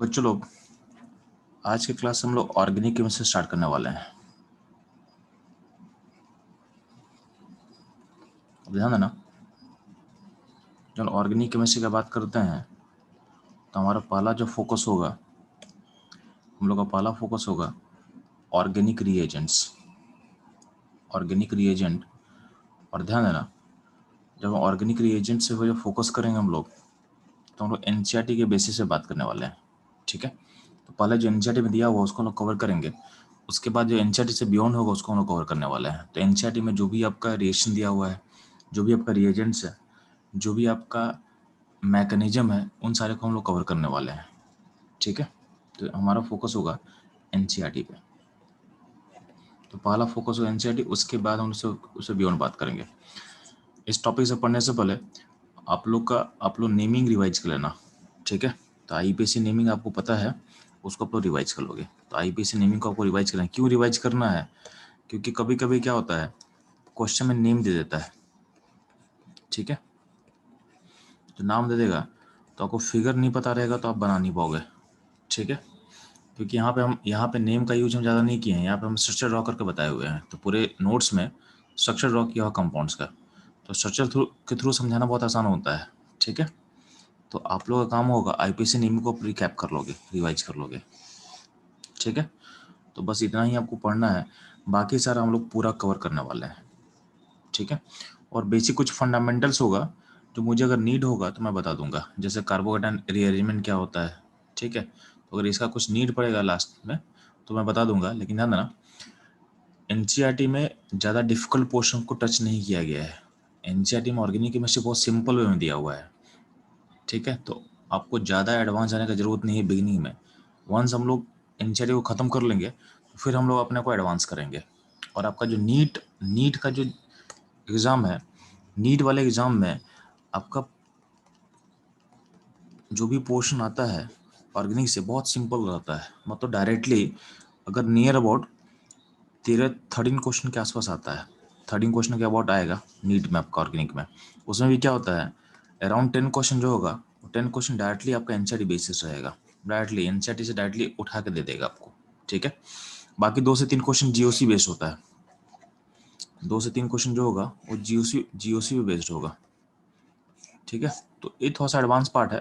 बच्चों लोग, आज के क्लास हम लोग ऑर्गेनिक केमिस्ट्री स्टार्ट करने वाले हैं। अब ध्यान देना, जब ऑर्गेनिक केमिस्ट्री की बात करते हैं तो हमारा पहला जो फोकस होगा, हम लोग का पहला फोकस होगा ऑर्गेनिक रिएजेंट्स। Organic reagent. और ध्यान देना, जब हम ऑर्गेनिक रिएजेंट से जो फोकस करेंगे हम लोग, तो हम लोग एनसीईआरटी के बेसिस पे बात करने वाले हैं। ठीक है, तो पहले जो एनसीईआरटी में दिया हुआ उसको हम लोग कवर करेंगे। उसके बाद जो एनसीईआरटी से बियॉन्ड होगा उसको हम लोग कवर करने वाले हैं। तो एनसीईआरटी में जो भी आपका रिएक्शन दिया हुआ है, जो भी आपका रिएजेंट्स है, जो भी आपका मैकेनिज्म है, उन सारे को हम लोग कवर करने वाले हैं। ठीक है, तो हमारा फोकस होगा एनसीईआरटी पे। तो पहला फोकस होगा एनसीईआरटी, उसके बाद हम उससे बियॉन्ड बात करेंगे। इस टॉपिक से पढ़ने से पहले आप लोग नेमिंग रिवाइज कर लेना। ठीक है, तो आईपीसी नेमिंग आपको पता है, उसको आप लोग रिवाइज कर लोगे। तो आईपीसी नेमिंग को आपको रिवाइज करना है। क्यों रिवाइज करना है? क्योंकि कभी कभी क्या होता है, क्वेश्चन में नेम दे देता है। ठीक है, तो नाम दे देगा तो आपको फिगर नहीं पता रहेगा तो आप बना नहीं पाओगे। ठीक है, क्योंकि यहाँ पे नेम का यूज हम ज़्यादा नहीं किए हैं, यहाँ पे हम स्ट्रक्चर ड्रॉ करके बताए हुए हैं। तो पूरे नोट्स में स्ट्रक्चर ड्रॉ किया हुआ कंपाउंड्स का, तो स्ट्रक्चर के थ्रू समझाना बहुत आसान होता है। ठीक है, तो आप लोगों का काम होगा आईपीसी नेम को रिकैप कर लोगे, रिवाइज कर लोगे। ठीक है, तो बस इतना ही आपको पढ़ना है, बाकी सारा हम लोग पूरा कवर करने वाले हैं। ठीक है, और बेसिक कुछ फंडामेंटल्स होगा जो मुझे अगर नीड होगा तो मैं बता दूंगा, जैसे कार्बोकेटाइन रीअरेंजमेंट क्या होता है। ठीक है, तो अगर इसका कुछ नीड पड़ेगा लास्ट में तो मैं बता दूंगा। लेकिन ध्यान देना, एनसीईआरटी में ज़्यादा डिफिकल्ट पोर्शन को टच नहीं किया गया है। एनसीईआरटी में ऑर्गेनिक केमिस्ट्री बहुत सिंपल वे में दिया हुआ है। ठीक है, तो आपको ज़्यादा एडवांस जाने की ज़रूरत नहीं है बिगिनिंग में। वंस हम लोग एनसीईआरटी को ख़त्म कर लेंगे तो फिर हम लोग अपने को एडवांस करेंगे। और आपका जो नीट का जो एग्ज़ाम है, नीट वाले एग्ज़ाम में आपका जो भी पोर्शन आता है ऑर्गेनिक से बहुत सिंपल रहता है। मतलब डायरेक्टली अगर नियर अबाउट 13 क्वेश्चन के आसपास आता है, 13 क्वेश्चन के अबाउट आएगा नीट में आपका ऑर्गेनिक में। उसमें भी क्या होता है, अराउंड 10 क्वेश्चन जो होगा, 10 क्वेश्चन डायरेक्टली आपका एनसीईआरटी बेसिस रहेगा। डायरेक्टली एनसीईआरटी से डायरेक्टली उठा के दे देगा आपको। ठीक है, बाकी 2 से 3 क्वेश्चन जीओसी बेस्ड होता है। 2 से 3 क्वेश्चन जो होगा वो जीओसी पे बेस्ड होगा। ठीक है, तो ये थोड़ा सा एडवांस पार्ट है।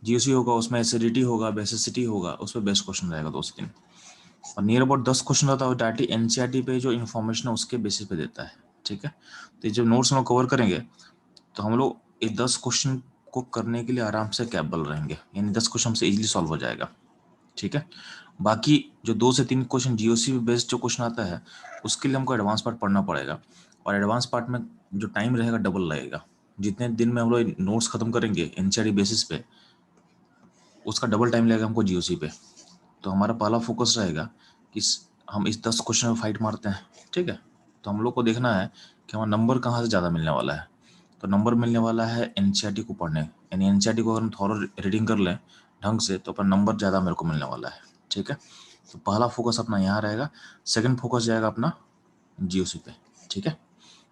जीओसी होगा, उसमें एसिडिटी होगा, बेसिसिटी होगा, उस पर बेस्ट क्वेश्चन रहेगा 2 से 3। और नियर अबाउट 10 क्वेश्चन रहता है डायरेक्टली एनसीईआरटी पे जो इन्फॉर्मेशन है उसके बेसिस पे देता है। ठीक है, तो ये जब नोट्स हम लोग कवर करेंगे तो हम लोग ये 10 क्वेश्चन को करने के लिए आराम से कैपेबल रहेंगे, यानी 10 क्वेश्चन से इजीली सॉल्व हो जाएगा। ठीक है, बाकी जो 2 से 3 क्वेश्चन जीओसी बेस्ड जो क्वेश्चन आता है उसके लिए हमको एडवांस पार्ट पढ़ना पड़ेगा। और एडवांस पार्ट में जो टाइम रहेगा डबल लगेगा। जितने दिन में हम लोग नोट्स खत्म करेंगे एनसीईआरटी बेसिस पे, उसका डबल टाइम लगेगा हमको जीओसी पे। तो हमारा पहला फोकस रहेगा कि हम इस 10 क्वेश्चन में फाइट मारते हैं। ठीक है, तो हम लोग को देखना है कि हमारा नंबर कहाँ से ज़्यादा मिलने वाला है। तो नंबर मिलने वाला है एनसीईआरटी को पढ़ने, यानी एनसीईआरटी को अगर हम थोड़ा रीडिंग कर लें ढंग से तो अपना नंबर ज़्यादा मेरे को मिलने वाला है। ठीक है, तो पहला फोकस अपना यहाँ रहेगा, सेकंड फोकस जाएगा अपना जीओसी पे। ठीक है,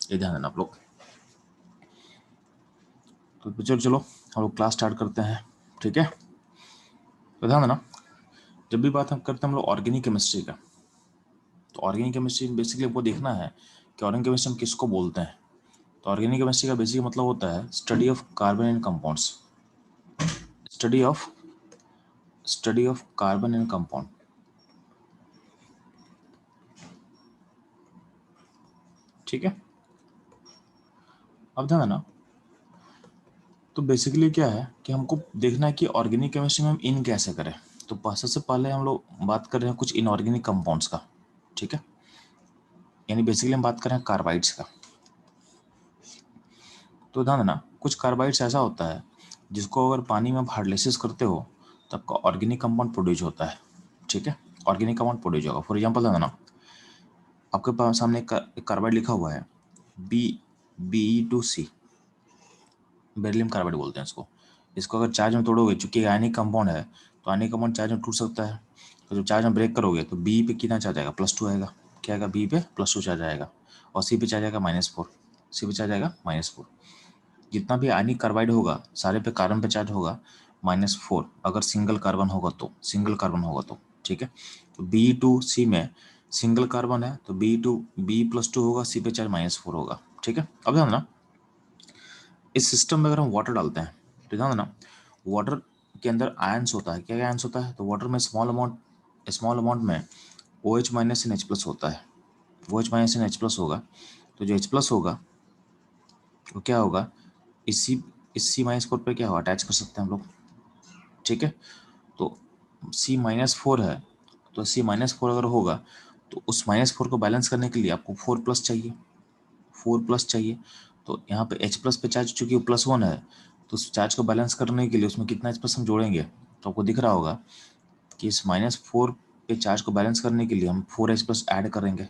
ये ध्यान देना आप लोग। तो चलो हम लोग क्लास स्टार्ट करते हैं। ठीक है, तो ध्यान देना, जब भी बात हम करते हैं हम लोग ऑर्गेनिक केमिस्ट्री का, तो ऑर्गेनिक केमिस्ट्री बेसिकली आपको देखना है कि ऑर्गेनिक केमिस्ट्री हम किसको बोलते हैं। तो ऑर्गेनिक केमिस्ट्री का बेसिक मतलब होता है study of carbon and compounds. Study of carbon and compound. ठीक है, अब ध्यान देना, तो बेसिकली क्या है कि हमको देखना है कि ऑर्गेनिक केमिस्ट्री में हम इन कैसे करें। तो सबसे पहले हम लोग बात कर रहे हैं कुछ इनऑर्गेनिक कंपाउंड्स का। ठीक है, यानी बेसिकली हम बात कर रहे हैं कार्बाइड्स का। तो ध्यान देना, कुछ कार्बाइड्स ऐसा होता है जिसको अगर पानी में आप हाइड्रोलाइसिस करते हो तो आपका ऑर्गेनिक कंपाउंड प्रोड्यूस होता है। ठीक है, ऑर्गेनिक कंपाउंड प्रोड्यूस होगा। फॉर एग्जांपल ध्यान देना, आपके पास सामने एक कार्बाइड लिखा हुआ है Be2C, बेरिलियम कार्बाइड बोलते हैं इसको। इसको अगर चार्ज में तोड़ोगे, चूंकि आयनिक कंपाउंड है तो आयनिक कंपाउंड चार्ज में टूट सकता है। तो जब चार्ज में ब्रेक करोगे तो बी पे कितना चार्ज आएगा, +2 आएगा। क्या आएगा, बी पे +2 चार्ज आएगा। और सी पे चार्ज आएगा -4। सी पे चार्ज आएगा -4। जितना भी आयनिक कार्बाइड होगा सारे पे कार्बन पे चार्ज होगा, -4 अगर सिंगल कार्बन होगा तो ठीक है। तो B2C में सिंगल कार्बन है तो B+2 होगा, C पे चार्ज -4 होगा, ठीक है। अब ध्यान देना इस सिस्टम में अगर हम वाटर डालते हैं तो ध्यान देना वाटर के अंदर आयंस होता है। क्या क्या आयंस होता है? तो वाटर में स्मॉल अमाउंट में OH- एंड H+ होता है। OH- एंड H+ होगा तो जो H+ होगा वो क्या होगा, इसी इस C-4 पे क्या होगा, अटैच कर सकते हैं हम लोग, ठीक है। तो C-4 है तो C-4 अगर होगा तो उस -4 को बैलेंस करने के लिए आपको 4+ चाहिए, 4+ चाहिए। तो यहाँ पे H+ पे चार्ज चूंकि +1 है तो उस चार्ज को बैलेंस करने के लिए उसमें कितना H+ हम जोड़ेंगे, तो आपको दिख रहा होगा कि इस -4 पे चार्ज को बैलेंस करने के लिए हम 4H+ ऐड करेंगे।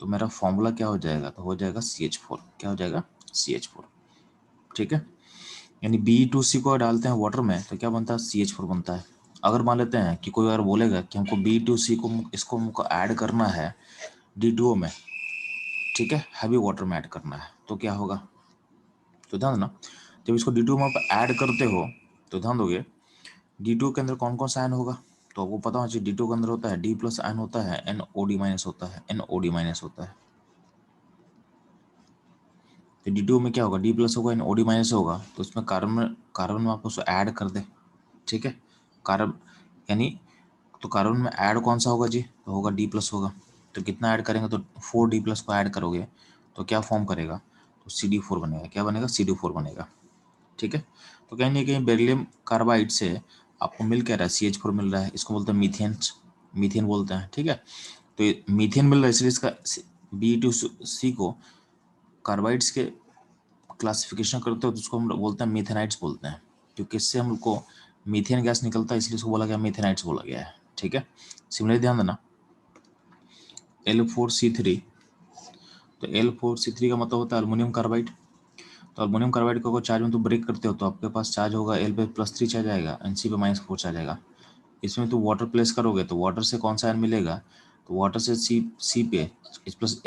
तो मेरा फॉर्मूला क्या हो जाएगा, तो हो जाएगा CH4। क्या हो जाएगा? CH4, ठीक है। यानी B2C को डालते हैं वाटर में तो क्या बनता है, CH4 बनता है। अगर मान लेते हैं कि कोई अगर बोलेगा कि हमको B2C को इसको हमको ऐड करना है D2O में, ठीक है, हैवी वाटर में ऐड करना है तो क्या होगा, तो ध्यान देना जब इसको D2O में आप ऐड करते हो तो ध्यान दोगे D2O के अंदर कौन कौन सा आयन होगा, तो आपको पता होना चाहिए D2O के अंदर होता है D+ आयन होता है, NOD- होता है, NOD- होता है। तो D2O में क्या होगा, D+ होगा, NOD- होगा, तो उसमें कार्बन में आप उसको ऐड कर दे, ठीक है। कार्बन यानी तो कार्बन में ऐड कौन सा होगा जी, तो होगा D+ होगा। तो कितना ऐड करेंगे, तो 4D+ को ऐड करोगे तो क्या फॉर्म करेगा, तो CD4 बनेगा। क्या बनेगा, CD4 बनेगा, ठीक है। तो कहीं ना कहीं बेरिलियम कार्बाइड से आपको मिल क्या रहा है, CH4 मिल रहा है। इसको बोलते हैं मीथेन बोलते हैं, ठीक है। तो ये मीथेन मिल रहा है इसलिए इसका B2C को कार्बाइड्स के क्लासिफिकेशन करते हो तो उसको हम बोलते हैं मीथेनाइट्स बोलते हैं, क्योंकि इससे हम लोग को मीथेन गैस निकलता है इसलिए इसको बोला गया मीथेनाइट्स बोला गया है, ठीक है। सिमिलरली ध्यान देना L4C3, तो L4C3 का मतलब होता है अल्मोनियम कार्बाइड। तो अल्मोनियम कार्बाइड को अगर चार्ज में तो ब्रेक करते हो तो आपके पास चार्ज होगा L पे +3 चार्ज आएगा एंड C पे -4 चार्ज आएगा। इसमें तो वाटर प्लेस करोगे तो वाटर से कौन सा आयन मिलेगा, तो वाटर से सी पे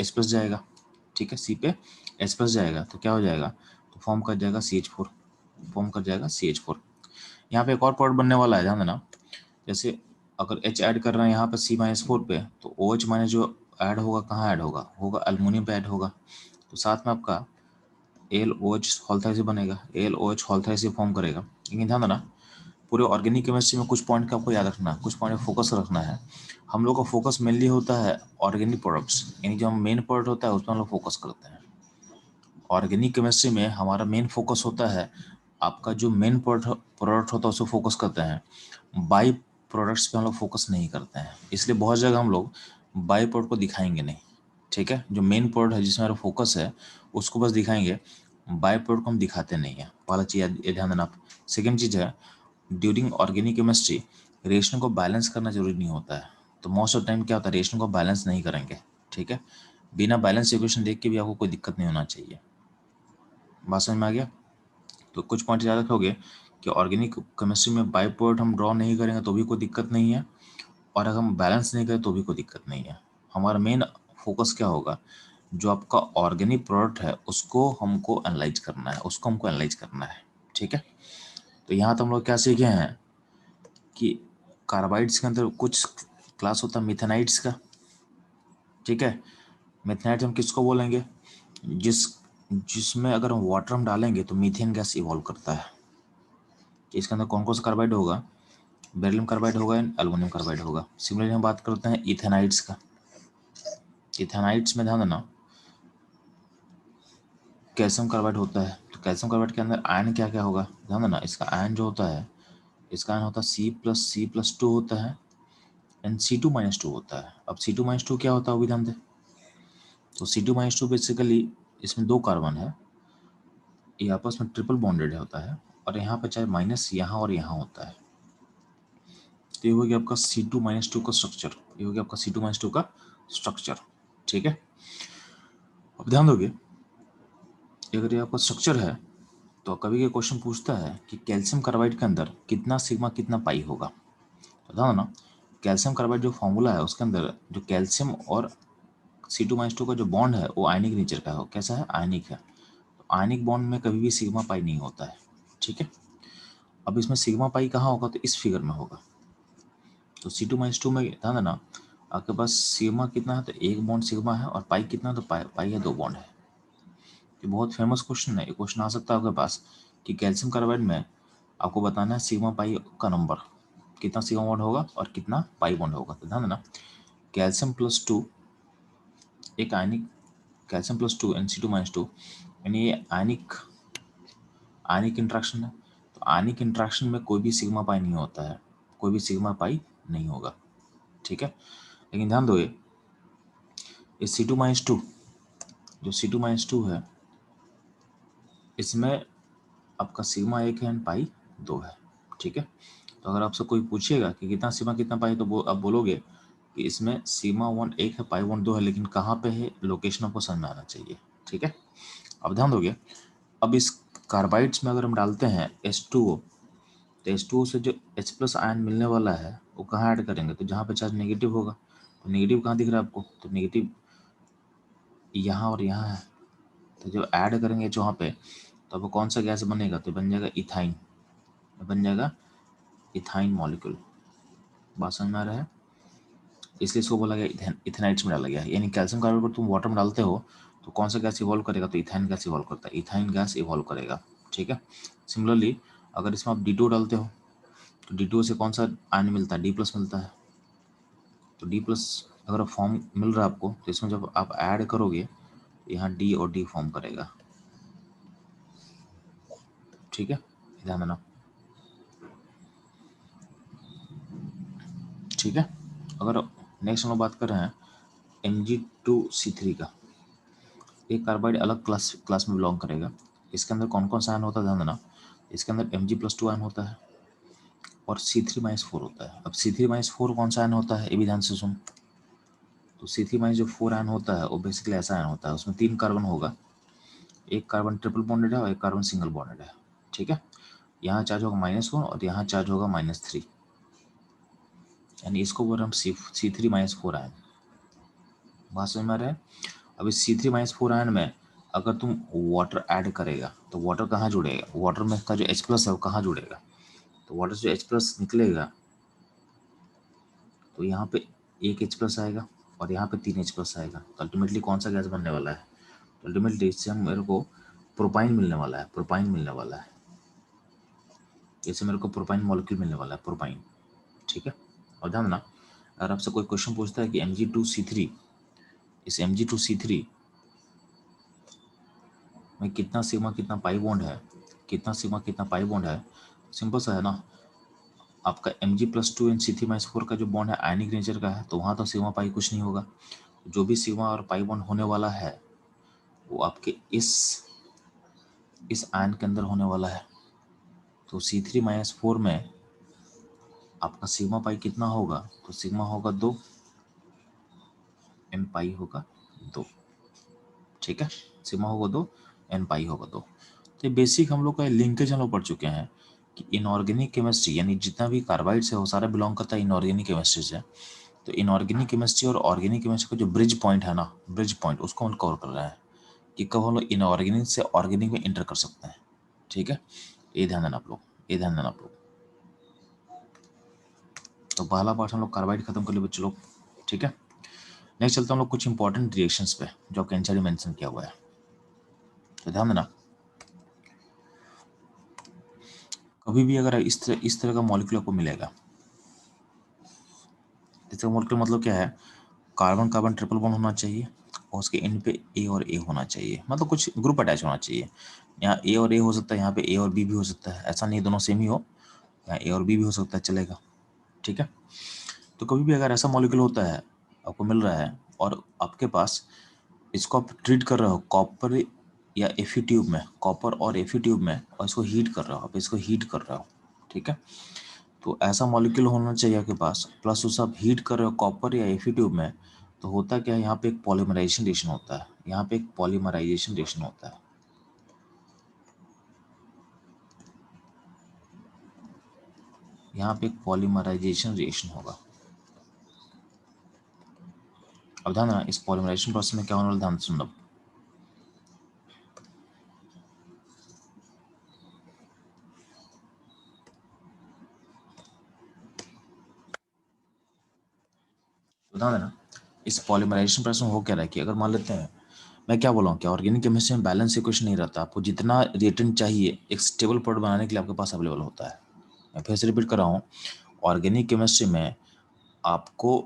H+ जाएगा, ठीक है। सी पे H+ जाएगा तो क्या हो जाएगा, तो फॉर्म कर जाएगा CH4, फॉर्म कर जाएगा CH4। यहाँ पे एक और प्रोडक्ट बनने वाला है, ध्यान देना जैसे अगर H ऐड कर रहे हैं यहाँ पे C-4 पे तो OH- जो ऐड होगा कहाँ ऐड होगा, होगा अल्मोनियम पे ऐड होगा। तो साथ में आपका AlOH हॉल बनेगा, AlOH हॉल फॉर्म करेगा। लेकिन ध्यान देना पूरे ऑर्गेनिक केमिस्ट्री में कुछ पॉइंट का आपको याद रखना है, कुछ पॉइंट में फोकस रखना है। हम लोग का फोकस मेनली होता है ऑर्गेनिक प्रोडक्ट्स, यानी जो हम मेन प्रोडक्ट होता है उसमें हम लोग फोकस करते हैं। ऑर्गेनिक केमिस्ट्री में हमारा मेन फोकस होता है आपका जो मेन प्रोडक्ट होता है उसको फोकस करते हैं। बाई प्रोडक्ट्स पे हम लोग फोकस नहीं करते हैं, इसलिए बहुत जगह हम लोग बाई प्रोडक्ट को दिखाएंगे नहीं, ठीक है। जो मेन प्रोडक्ट है जिसमें हमारा फोकस है उसको बस दिखाएंगे, बाई प्रोडक्ट को हम दिखाते नहीं है। पहला चीज़ ये ध्यान देना आप। सेकेंड चीज़ है ड्यूरिंग ऑर्गेनिक केमिस्ट्री रेशनों को बैलेंस करना जरूरी नहीं होता है। तो मोस्ट ऑफ टाइम क्या होता है, रेशनों को बैलेंस नहीं करेंगे, ठीक है। बिना बैलेंस इक्वेशन देख के भी आपको कोई दिक्कत नहीं होना चाहिए। बात समझ में आ गया? तो कुछ पॉइंट याद रखोगे कि ऑर्गेनिक केमिस्ट्री में बाई प्रोडक्ट हम ड्रॉ नहीं करेंगे तो भी कोई दिक्कत नहीं है, और अगर हम बैलेंस नहीं करें तो भी कोई दिक्कत नहीं है। हमारा मेन फोकस क्या होगा, जो आपका ऑर्गेनिक प्रोडक्ट है उसको हमको एनालाइज करना है, उसको हमको एनालाइज करना है, ठीक है। तो यहाँ तो हम लोग क्या सीखे हैं कि कार्बाइड्स के अंदर कुछ क्लास होता है मिथेनाइट्स का, ठीक है। मिथेनाइट्स हम किसको बोलेंगे, जिसमें अगर हम वाटर हम डालेंगे तो मीथेन गैस इवॉल्व करता है। इसके अंदर कौन कौन सा कार्बाइड होगा, बेरिलियम कार्बाइड होगा एंड एल्युमिनियम कार्बाइड होगा। सिमिलरली हम बात करते हैं इथेनाइट्स का। इथेनाइट्स में ध्यान देना कैल्शियम कार्बाइड होता है। तो कैल्शियम कार्बाइड के अंदर आयन क्या क्या होगा, ध्यान देना इसका आयन जो होता है, इसका आयन होता है C+C+2 होता है एंड C2- होता है। अब C2- क्या होता है वो भी ध्यान दे। तो C2- बेसिकली इसमें 2 कार्बन है, ये आपस में ट्रिपल बॉन्डेड होता है और यहाँ पर चाहे माइनस यहाँ और यहाँ होता है। तो ये हो गया आपका C2- का स्ट्रक्चर, ये हो गया आपका C2- का स्ट्रक्चर, ठीक है। अब ध्यान दोगे अगर ये आपका स्ट्रक्चर है तो कभी ये क्वेश्चन पूछता है कि कैल्शियम कार्बाइड के अंदर कितना सिग्मा कितना पाई होगा। तो ध्यान ना कैल्शियम कार्बाइड जो फॉर्मूला है उसके अंदर जो कैल्शियम और C2- का जो बॉन्ड है वो आयनिक नेचर का है। कैसा है, आयनिक है। तो आयनिक बॉन्ड में कभी भी सिग्मा पाई नहीं होता है, ठीक है। अब इसमें सिग्मा पाई कहाँ होगा, तो इस फिगर में होगा। तो C2 - 2 में ध्यान देना, आपके पास सिग्मा कितना है, तो एक बॉन्ड सिग्मा है, और पाई कितना है, तो पाई है, दो बॉन्ड है। ये बहुत फेमस क्वेश्चन है, ये क्वेश्चन आ सकता है आपके पास कि कैल्शियम कार्बाइड में आपको बताना है सिग्मा पाई का नंबर, कितना सिग्मा बॉन्ड होगा और कितना पाई बॉन्ड होगा। तो ध्यान देना, कैल्शियम +2 एक आयनिक, कैल्शियम +2 Nc2 - 2, यानी ये आयनिक इंट्रैक्शन है। तो आयनिक इंट्रैक्शन में कोई भी सिग्मा पाई नहीं होता है, कोई भी सिग्मा पाई नहीं होगा, ठीक है। लेकिन ध्यान दो, ये C2 - 2 जो C2 - 2 है, इसमें आपका सिग्मा 1 है एंड पाई 2 है, ठीक है। तो अगर आपसे कोई पूछेगा कि कितना सिग्मा कितना पाई, तो आप बोलोगे कि इसमें सिग्मा 1 1 है, पाई 1 2 है, लेकिन कहाँ पे है, लोकेशन आपको समझ में आना चाहिए, ठीक है। अब ध्यान दोगे, अब इस कार्बाइड्स में अगर हम डालते हैं H2O, तो H2O से जो H+ आयन मिलने वाला है वो कहाँ ऐड करेंगे, तो जहाँ पे चार्ज नेगेटिव होगा। तो नेगेटिव कहाँ दिख रहा है आपको, तो नेगेटिव यहाँ और यहाँ है। तो जब ऐड करेंगे वहाँ पे, तो आपको कौन सा गैस बनेगा, तो बन जाएगा इथाइन, बन जाएगा इथाइन मॉलिक्यूल। बात समझ में आ रहा है, इसलिए इसको बोला गया इथेनाइट्स में डाला गया है। यानी कैल्शियम कार्बाइड को तुम वाटर में डालते हो तो कौन सा गैस इवॉल्व करेगा, तो इथाइन गैस इवॉल्व करता है, इथाइन गैस इवॉल्व करेगा, ठीक है। सिमिलरली अगर इसमें आप D2 डालते हो, तो D2 से कौन सा आयन मिलता है, D+ मिलता है। तो D+ अगर फॉर्म मिल रहा है आपको, तो इसमें जब आप ऐड करोगे, यहाँ D और D फॉर्म करेगा, ठीक है, ध्यान देना, ठीक है। अगर नेक्स्ट हम लोग बात कर रहे हैं Mg2C3 का, एक कार्बाइड अलग क्लास में बिलोंग करेगा। इसके अंदर कौन कौन सा आयन होता है, ध्यान देना, इसके अंदर Mg+2 आयन होता है और C3 - 4 होता है। अब C3 - 4 कौन सा आयन होता है, ये भी ध्यान से सुन। तो C3 - 4 आयन होता है वो बेसिकली ऐसा आयन होता है, उसमें 3 कार्बन होगा, एक कार्बन ट्रिपल बॉन्डेड है और एक कार्बन सिंगल बॉन्डेड है, ठीक है। यहाँ चार्ज होगा -1 और यहाँ चार्ज होगा -3, यानी इसको बोल रहे हम C3 - 4 आयन। बात समझ में आ रहा है। अब इस C3 - 4 आयन में अगर तुम वाटर ऐड करेगा, तो वाटर कहाँ जुड़ेगा, वाटर में का जो H+ है वो कहाँ जुड़ेगा, तो वाटर से H+ निकलेगा, तो यहाँ पे एक H+ आएगा और यहाँ पे 3 H+ आएगा। तो अल्टीमेटली कौन सा गैस बनने वाला है, तो अल्टीमेटली इससे हम मेरे को प्रोपाइन मिलने वाला है, प्रोपाइन मिलने वाला है, इससे मेरे को प्रोपाइन मॉलिक्यूल मिलने वाला है, प्रोपाइन, ठीक है। और ध्यान देना, अगर आपसे कोई क्वेश्चन पूछता है कि Mg2C3, इस Mg2C3 में कितना सिग्मा कितना पाई बॉन्ड है, कितना सिग्मा कितना पाई बॉन्ड है, सिंपल सा है ना। आपका Mg+2 एंड C3 - 4 का जो बॉन्ड है आयनिक नेचर का है, तो वहाँ तो सिग्मा पाई कुछ नहीं होगा। जो भी सिग्मा और पाई बॉन्ड होने वाला है वो आपके इस आयन के अंदर होने वाला है। तो C3 - 4 में आपका सिग्मा पाई कितना होगा, तो सिग्मा होगा 2, एन पाई होगा 2, ठीक है। सिग्मा होगा 2, एन पाई होगा 2। तो ये बेसिक हम लोग का लिंकेज हम लोग पढ़ चुके हैं कि इनऑर्गेनिक केमिस्ट्री, यानी जितना भी कार्बाइड्स है वो सारा बिलोंग करता है इनऑर्गेनिक केमिस्ट्री से। तो इनऑर्गेनिक केमिस्ट्री और ऑर्गेनिक केमिस्ट्री का जो ब्रिज पॉइंट है ना, ब्रिज पॉइंट, उसको हम कवर कर रहे हैं कि कब हम लोग इनऑर्गेनिक से ऑर्गेनिक में इंटर कर सकते हैं, ठीक है। ये ध्यान देना आप लोग, ये ध्यान देना आप लोग। तो पहला पार्ट हम लोग कार्बाइड खत्म कर लिए बच्चों लोग, ठीक है। नेक्स्ट चलते हैं हम लोग कुछ इंपॉर्टेंट रिएक्शंस पे जो आपके आंसर में मेंशन किया हुआ है। तो ध्यान देना, कभी भी अगर इस तरह का मॉलिक्यूल आपको मिलेगा, इस तरह मॉलिक्यूल मतलब क्या है, कार्बन कार्बन ट्रिपल बॉन्ड होना चाहिए और उसके एंड पे ए और ए होना चाहिए, मतलब कुछ ग्रुप अटैच होना चाहिए। यहाँ ए और ए हो सकता है, यहाँ पे ए और बी भी हो सकता है, ऐसा नहीं दोनों सेम ही हो, यहाँ ए और बी भी हो सकता है, चलेगा, ठीक है। तो कभी भी अगर ऐसा मॉलिक्यूल होता है आपको मिल रहा है और आपके पास इसको आप ट्रीट कर रहे हो कॉपर या एफी ट्यूब में, कॉपर और एफी ट्यूब में, और इसको हीट कर रहे हो, आप इसको हीट कर रहे हो, ठीक है। तो ऐसा मॉलिक्यूल होना चाहिए आपके पास, प्लस उसे आप हीट कर रहे हो कॉपर या एफी ट्यूब में, तो होता क्या है, यहाँ पे एक पॉलीमराइजेशन रिएक्शन होता है, यहाँ पे एक पॉलीमराइजेशन रिएक्शन होता है, यहाँ पे एक पॉलीमराइजेशन रिएक्शन होगा। अब ध्यान देना, इस पॉलीमराइजेशन प्रोसेस में क्या होने वाला, ध्यान से सुनना। ध्यान देना, इस पॉलीमराइजेशन प्रोसेस में हो क्या रहा है कि अगर मान लेते हैं, मैं क्या बोला हूँ कि ऑर्गेनिक केमिस्ट्री में बैलेंस इक्वेशन नहीं रहता, आपको जितना रिएक्टेंट चाहिए एक स्टेबल प्रोडक्ट बनाने के लिए आपके पास अवेलेबल होता है। मैं फिर से रिपीट कर रहा हूँ, ऑर्गेनिक केमिस्ट्री में आपको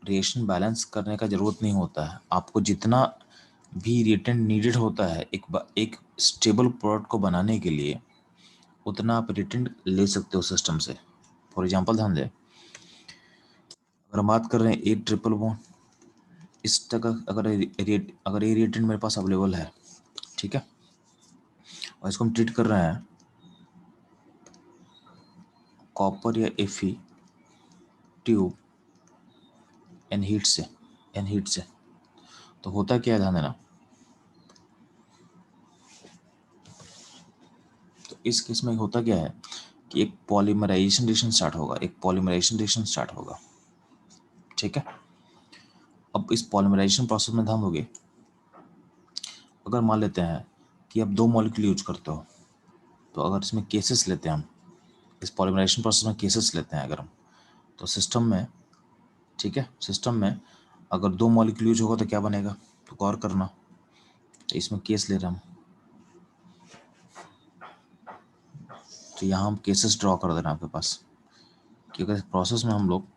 रिएक्शन बैलेंस करने का ज़रूरत नहीं होता है, आपको जितना भी रिएक्टेंट नीडेड होता है एक स्टेबल प्रोडक्ट को बनाने के लिए, उतना आप रिएक्टेंट ले सकते हो सिस्टम से। फॉर एग्जांपल ध्यान दें, अगर हम बात कर रहे हैं ए ट्रिपल बॉन्ड, इस तक अगर ये रिएक्टेंट मेरे पास अवेलेबल है, ठीक है, और इसको हम ट्रीट कर रहे हैं कॉपर या Fe ट्यूब एन हीट से, तो होता क्या है ध्यान देना, तो इस केस में होता क्या है कि एक पॉलीमराइजेशन रिएक्शन स्टार्ट होगा, ठीक है। अब इस पॉलीमराइजेशन प्रोसेस में ध्यान दोगे, अगर मान लेते हैं कि आप 2 मॉलिक्यूल यूज करते हो, तो अगर इसमें केसेस लेते हैं हम, इस पॉलीमराइजेशन प्रोसेस में केसेस लेते हैं अगर हम, तो सिस्टम में, ठीक है, सिस्टम में अगर 2 मॉलिक्यूल यूज होगा तो क्या बनेगा, तो गौर करना, तो इसमें केस ले रहे हैं हम, तो यहाँ हम केसेस ड्रॉ कर देना आपके पास, क्योंकि इस प्रोसेस में हम लोग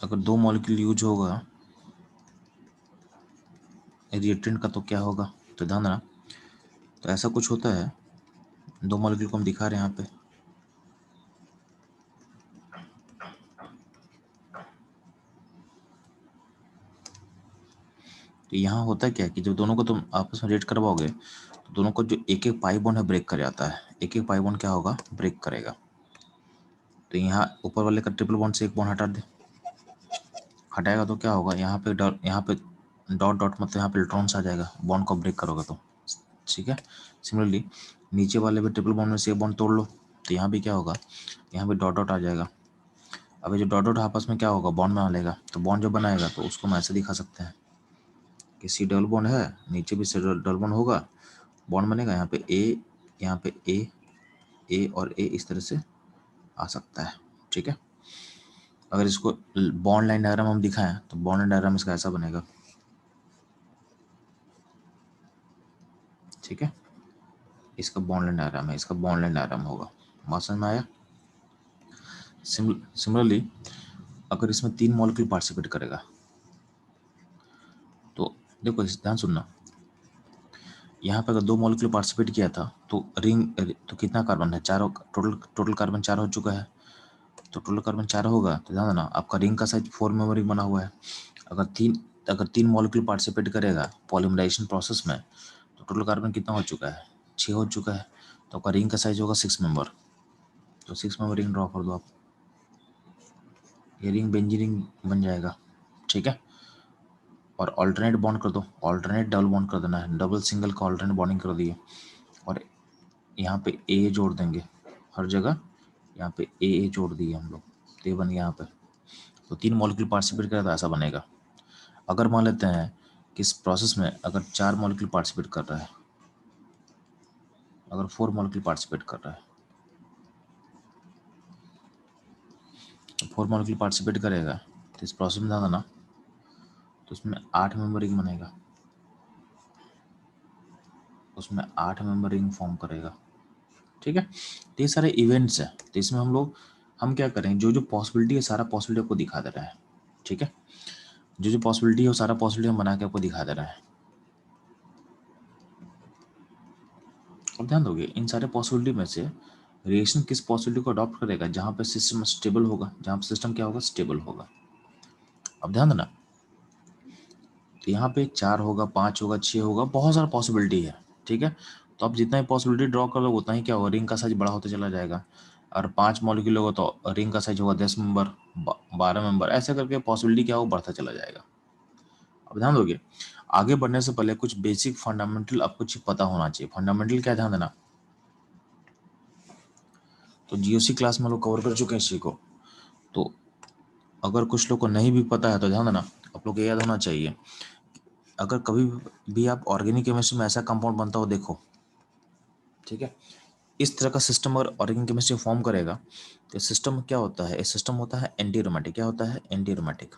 अगर 2 मॉलिक्यूल यूज होगा रिएक्टेंट का, तो क्या होगा, तो ध्यान देना, तो ऐसा कुछ होता है, 2 मॉलिक्यूल को हम दिखा रहे हैं यहाँ पे, तो यहाँ होता क्या है कि जब दोनों को तुम आपस में रिएक्ट करवाओगे, तो दोनों को जो एक एक पाई बॉन्ड है ब्रेक कर जाता है, एक एक पाई बॉन्ड क्या होगा, ब्रेक करेगा। तो यहाँ ऊपर वाले का ट्रिपल बॉन्ड से एक बॉन्ड हटाएगा तो क्या होगा, यहाँ पे डॉट डॉट मतलब यहाँ पे इलेक्ट्रॉन्स आ जाएगा, बॉन्ड को ब्रेक करोगे तो, ठीक है। सिमिलरली नीचे वाले भी ट्रिपल बॉन्ड में से एक बॉन्ड तोड़ लो, तो यहाँ भी क्या होगा, यहाँ भी डॉट डॉट आ जाएगा। अब ये जो डॉट डॉट आपस में क्या होगा, बॉन्ड बना लेगा, तो बॉन्ड जो बनाएगा तो उसको हम ऐसे दिखा सकते हैं कि सी डबल बॉन्ड है, नीचे भी सी डबल बॉन्ड होगा, बॉन्ड बनेगा, यहाँ पे ए, यहाँ पे ए और ए इस तरह से आ सकता है, ठीक है। अगर इसको बॉन्ड लाइन डायग्राम हम दिखाएं, तो बॉन्ड लाइन डायग्राम इसका ऐसा बनेगा, ठीक है, इसका बॉन्ड लाइन डायग्राम है, इसका बॉन्ड लाइन डायग्राम होगा, बात समझ में आया। सिमिलरली अगर इसमें 3 मॉलिक्यूल पार्टिसिपेट करेगा, तो देखो ध्यान सुनना, यहाँ पे अगर 2 मॉलिक्यूल पार्टिसिपेट किया था, तो रिंग, तो कितना कार्बन है, 4, टोटल कार्बन 4 हो चुका है, तो टोटल कार्बन 4 होगा, तो ध्यान देना आपका रिंग का साइज 4 मेंबर रिंग बना हुआ है। अगर तीन मॉलिक्यूल पार्टिसिपेट करेगा पॉलीमराइजेशन प्रोसेस में, तो टोटल कार्बन कितना हो चुका है, 6 हो चुका है, तो आपका रिंग का साइज होगा 6 मेंबर, तो 6 मेंबर रिंग ड्रॉ कर दो आप, ये रिंग बेंजीन रिंग बन जाएगा, ठीक है। और ऑल्टरनेट बॉन्ड कर दो, ऑल्टरनेट डबल बॉन्ड कर देना है, डबल सिंगल का ऑल्टरनेट बॉन्डिंग कर दिए, और यहाँ पे ए जोड़ देंगे हर जगह, यहाँ पे ए जोड़ दिए हम लोग, तो ये बन गया यहाँ पे, तो 3 मॉलिक्यूल पार्टिसिपेट करेगा तो ऐसा बनेगा। अगर मान लेते हैं कि इस प्रोसेस में अगर 4 मॉलिक्यूल पार्टिसिपेट कर रहा है, अगर 4 मॉलिक्यूल पार्टिसिपेट कर रहा है, तो 4 मॉलिक्यूल पार्टिसिपेट करेगा, तो इस प्रोसेस में ध्यान देना, तो उसमें 8 मेंबर रिंग बनेगा, उसमें 8 मेंबर रिंग फॉर्म करेगा, ठीक है। तो ये सारे इवेंट्स हैं, तो इसमें हम क्या करें, जो जो पॉसिबिलिटी है सारा पॉसिबिलिटी आपको दिखा दे रहा है, ठीक है, जो जो पॉसिबिलिटी है वो सारा पॉसिबिलिटी हम बना के आपको दिखा दे रहा है। अब ध्यान दोगे इन सारे पॉसिबिलिटी में से रिएक्शन किस पॉसिबिलिटी को अडॉप्ट करेगा, जहाँ पे सिस्टम स्टेबल होगा, जहाँ पे सिस्टम क्या होगा, स्टेबल होगा। अब ध्यान देना, तो यहाँ पे 4 होगा, 5 होगा, 6 होगा, बहुत सारा पॉसिबिलिटी है, ठीक है। तो आप जितना ही पॉसिबिलिटी ड्रॉ कर लो उतना ही क्या होगा, रिंग का साइज बड़ा होता चला जाएगा, और 5 मॉलिक्यूल होगा तो रिंग का साइज होगा 10 मेंबर, 12 मेंबर, ऐसे करके पॉसिबिलिटी क्या होगा, बढ़ता चला जाएगा। अब ध्यान दोगे, आगे बढ़ने से पहले कुछ बेसिक फंडामेंटल आपको चीज पता होना चाहिए। फंडामेंटल क्या, ध्यान देना, तो जीओसी क्लास में लोग कवर कर चुके हैं इसी को, तो अगर कुछ लोग को नहीं भी पता है तो ध्यान देना, आप लोग को याद होना चाहिए, अगर कभी भी आप ऑर्गेनिक केमिस्ट्री में ऐसा कंपाउंड बनता हो देखो, ठीक है, इस तरह का सिस्टम अगर ऑर्गेनिक केमिस्ट्री फॉर्म करेगा तो सिस्टम क्या होता है, इस सिस्टम होता है एंटी एरोमेटिक। क्या होता है? Anti aromatic.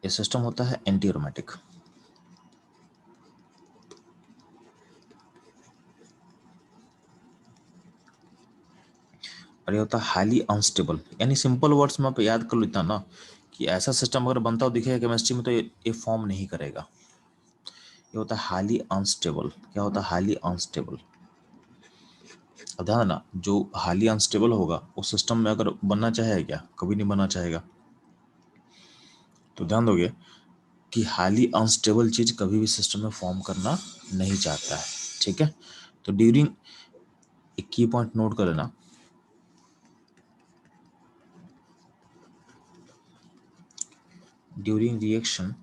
ये सिस्टम होता है एंटी एरोमेटिक। और ये होता है हाईली अनस्टेबल। यानी सिंपल वर्ड्स में आप याद कर लेता ना कि ऐसा सिस्टम अगर बनता हो दिखेगा केमिस्ट्री में तो ये फॉर्म नहीं करेगा। ये होता है हाईली अनस्टेबल। क्या होता है? Highly unstable. अब ध्यान देना, जो हाईली अनस्टेबल होगा उस सिस्टम में अगर बनना चाहेगा क्या? कभी नहीं बनना चाहेगा। तो ध्यान दोगे कि हाईली अनस्टेबल चीज कभी भी सिस्टम में फॉर्म करना नहीं चाहता है। ठीक है, तो ड्यूरिंग, एक की पॉइंट नोट कर लेना, during reaction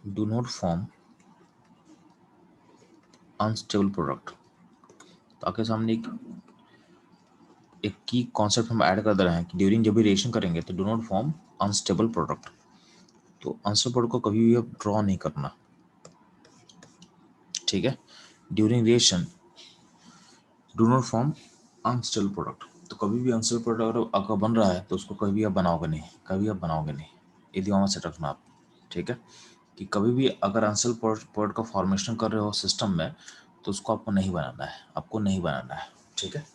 do not form unstable product. तो आपके सामने एक की कॉन्सेप्ट हम ऐड कर दे रहे हैं कि ड्यूरिंग जब भी रिएक्शन करेंगे तो do not form unstable product. तो अनस्टेबल प्रोडक्ट को कभी भी आप ड्रॉ नहीं करना। ठीक है, during reaction do not form unstable product. तो कभी भी अनस्टेबल प्रोडक्ट अगर बन रहा है तो उसको कभी आप बनाओगे नहीं, कभी आप बनाओगे नहीं। ये दिमाग में सेट रखना आप। ठीक है, कि कभी भी अगर अनस्टेबल प्रोडक्ट का फॉर्मेशन कर रहे हो सिस्टम में तो उसको आपको नहीं बनाना है, आपको नहीं बनाना है। ठीक है,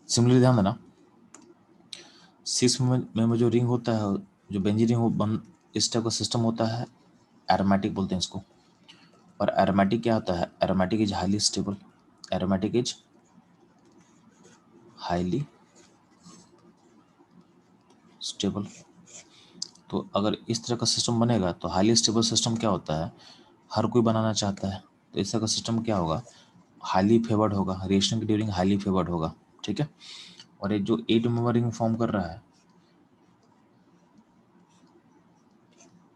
सिमिलरली ध्यान देना, सिक्स में जो रिंग होता है, जो बेंजीन रिंग बन, इस टाइप का सिस्टम होता है, एरोमेटिक बोलते हैं इसको। और एरोमेटिक क्या होता है? Aromatic is highly stable. Aromatic is highly stable. तो अगर इस तरह का सिस्टम बनेगा तो हाईली स्टेबल सिस्टम क्या होता है? हर कोई बनाना चाहता है। तो इस तरह का सिस्टम क्या होगा? हाईली फेवर्ड होगा, रिएक्शन के ड्यूरिंग हाईली फेवर्ड होगा। ठीक है, और ये जो 8 मेंबर रिंग फॉर्म कर रहा है,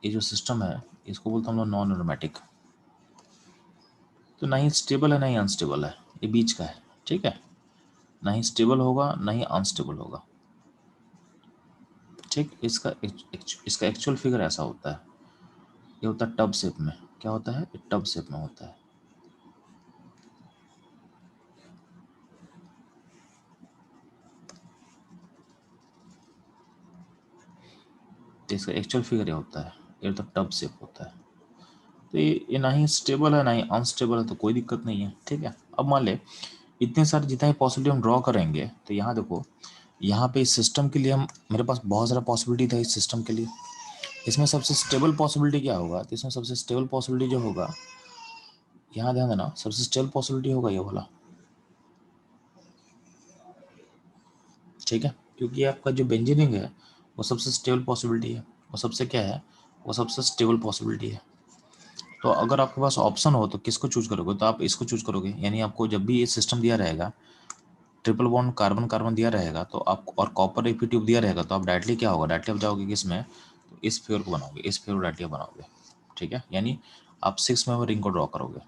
ये जो सिस्टम है इसको बोलते हैं हम लोग नॉन एरोमेटिक। तो ना ही स्टेबल है ना ही अनस्टेबल है, ये बीच का है। ठीक है, ना ही स्टेबल होगा ना ही अनस्टेबल होगा। ठीक, इसका एक्चुअल फिगर ऐसा होता है, ये होता है टब शेप में। क्या होता है? टब शेप में होता है। तो इसका एक्चुअल फिगर ये होता है, ये तो टब शेप होता है। तो ये ना ही स्टेबल है ना ही अनस्टेबल है, तो कोई दिक्कत नहीं है। ठीक है, अब मान ले इतने सारे जितना ही पॉसिबिलिटी हम ड्रॉ करेंगे तो यहाँ देखो, यहाँ पे इस सिस्टम के लिए हम, मेरे पास बहुत सारा पॉसिबिलिटी था इस सिस्टम के लिए। इसमें सबसे स्टेबल पॉसिबिलिटी क्या होगा? तो इसमें सबसे स्टेबल पॉसिबिलिटी जो होगा, यहाँ ध्यान देना, सबसे स्टेबल पॉसिबिलिटी होगा ये वाला। ठीक है, क्योंकि आपका जो बेंजीनिंग है वो सबसे स्टेबल पॉसिबिलिटी है, वो सबसे क्या है? वो सबसे स्टेबल पॉसिबिलिटी है। तो अगर आपके पास ऑप्शन हो तो किसको चूज करोगे? तो आप इसको चूज करोगे। यानी आपको जब भी ये सिस्टम दिया रहेगा, ट्रिपल बॉन्ड कार्बन कार्बन दिया रहेगा तो आप, और कॉपर एक ट्यूब दिया रहेगा, तो आप डायरेक्टली क्या होगा? डायरेक्टली आप जाओगे किसमें? तो इस फेयर को बनाओगे, इस फेयर को डायरेक्टली बनाओगे। ठीक है, यानी आप 6 मेंबर रिंग को ड्रॉ करोगे,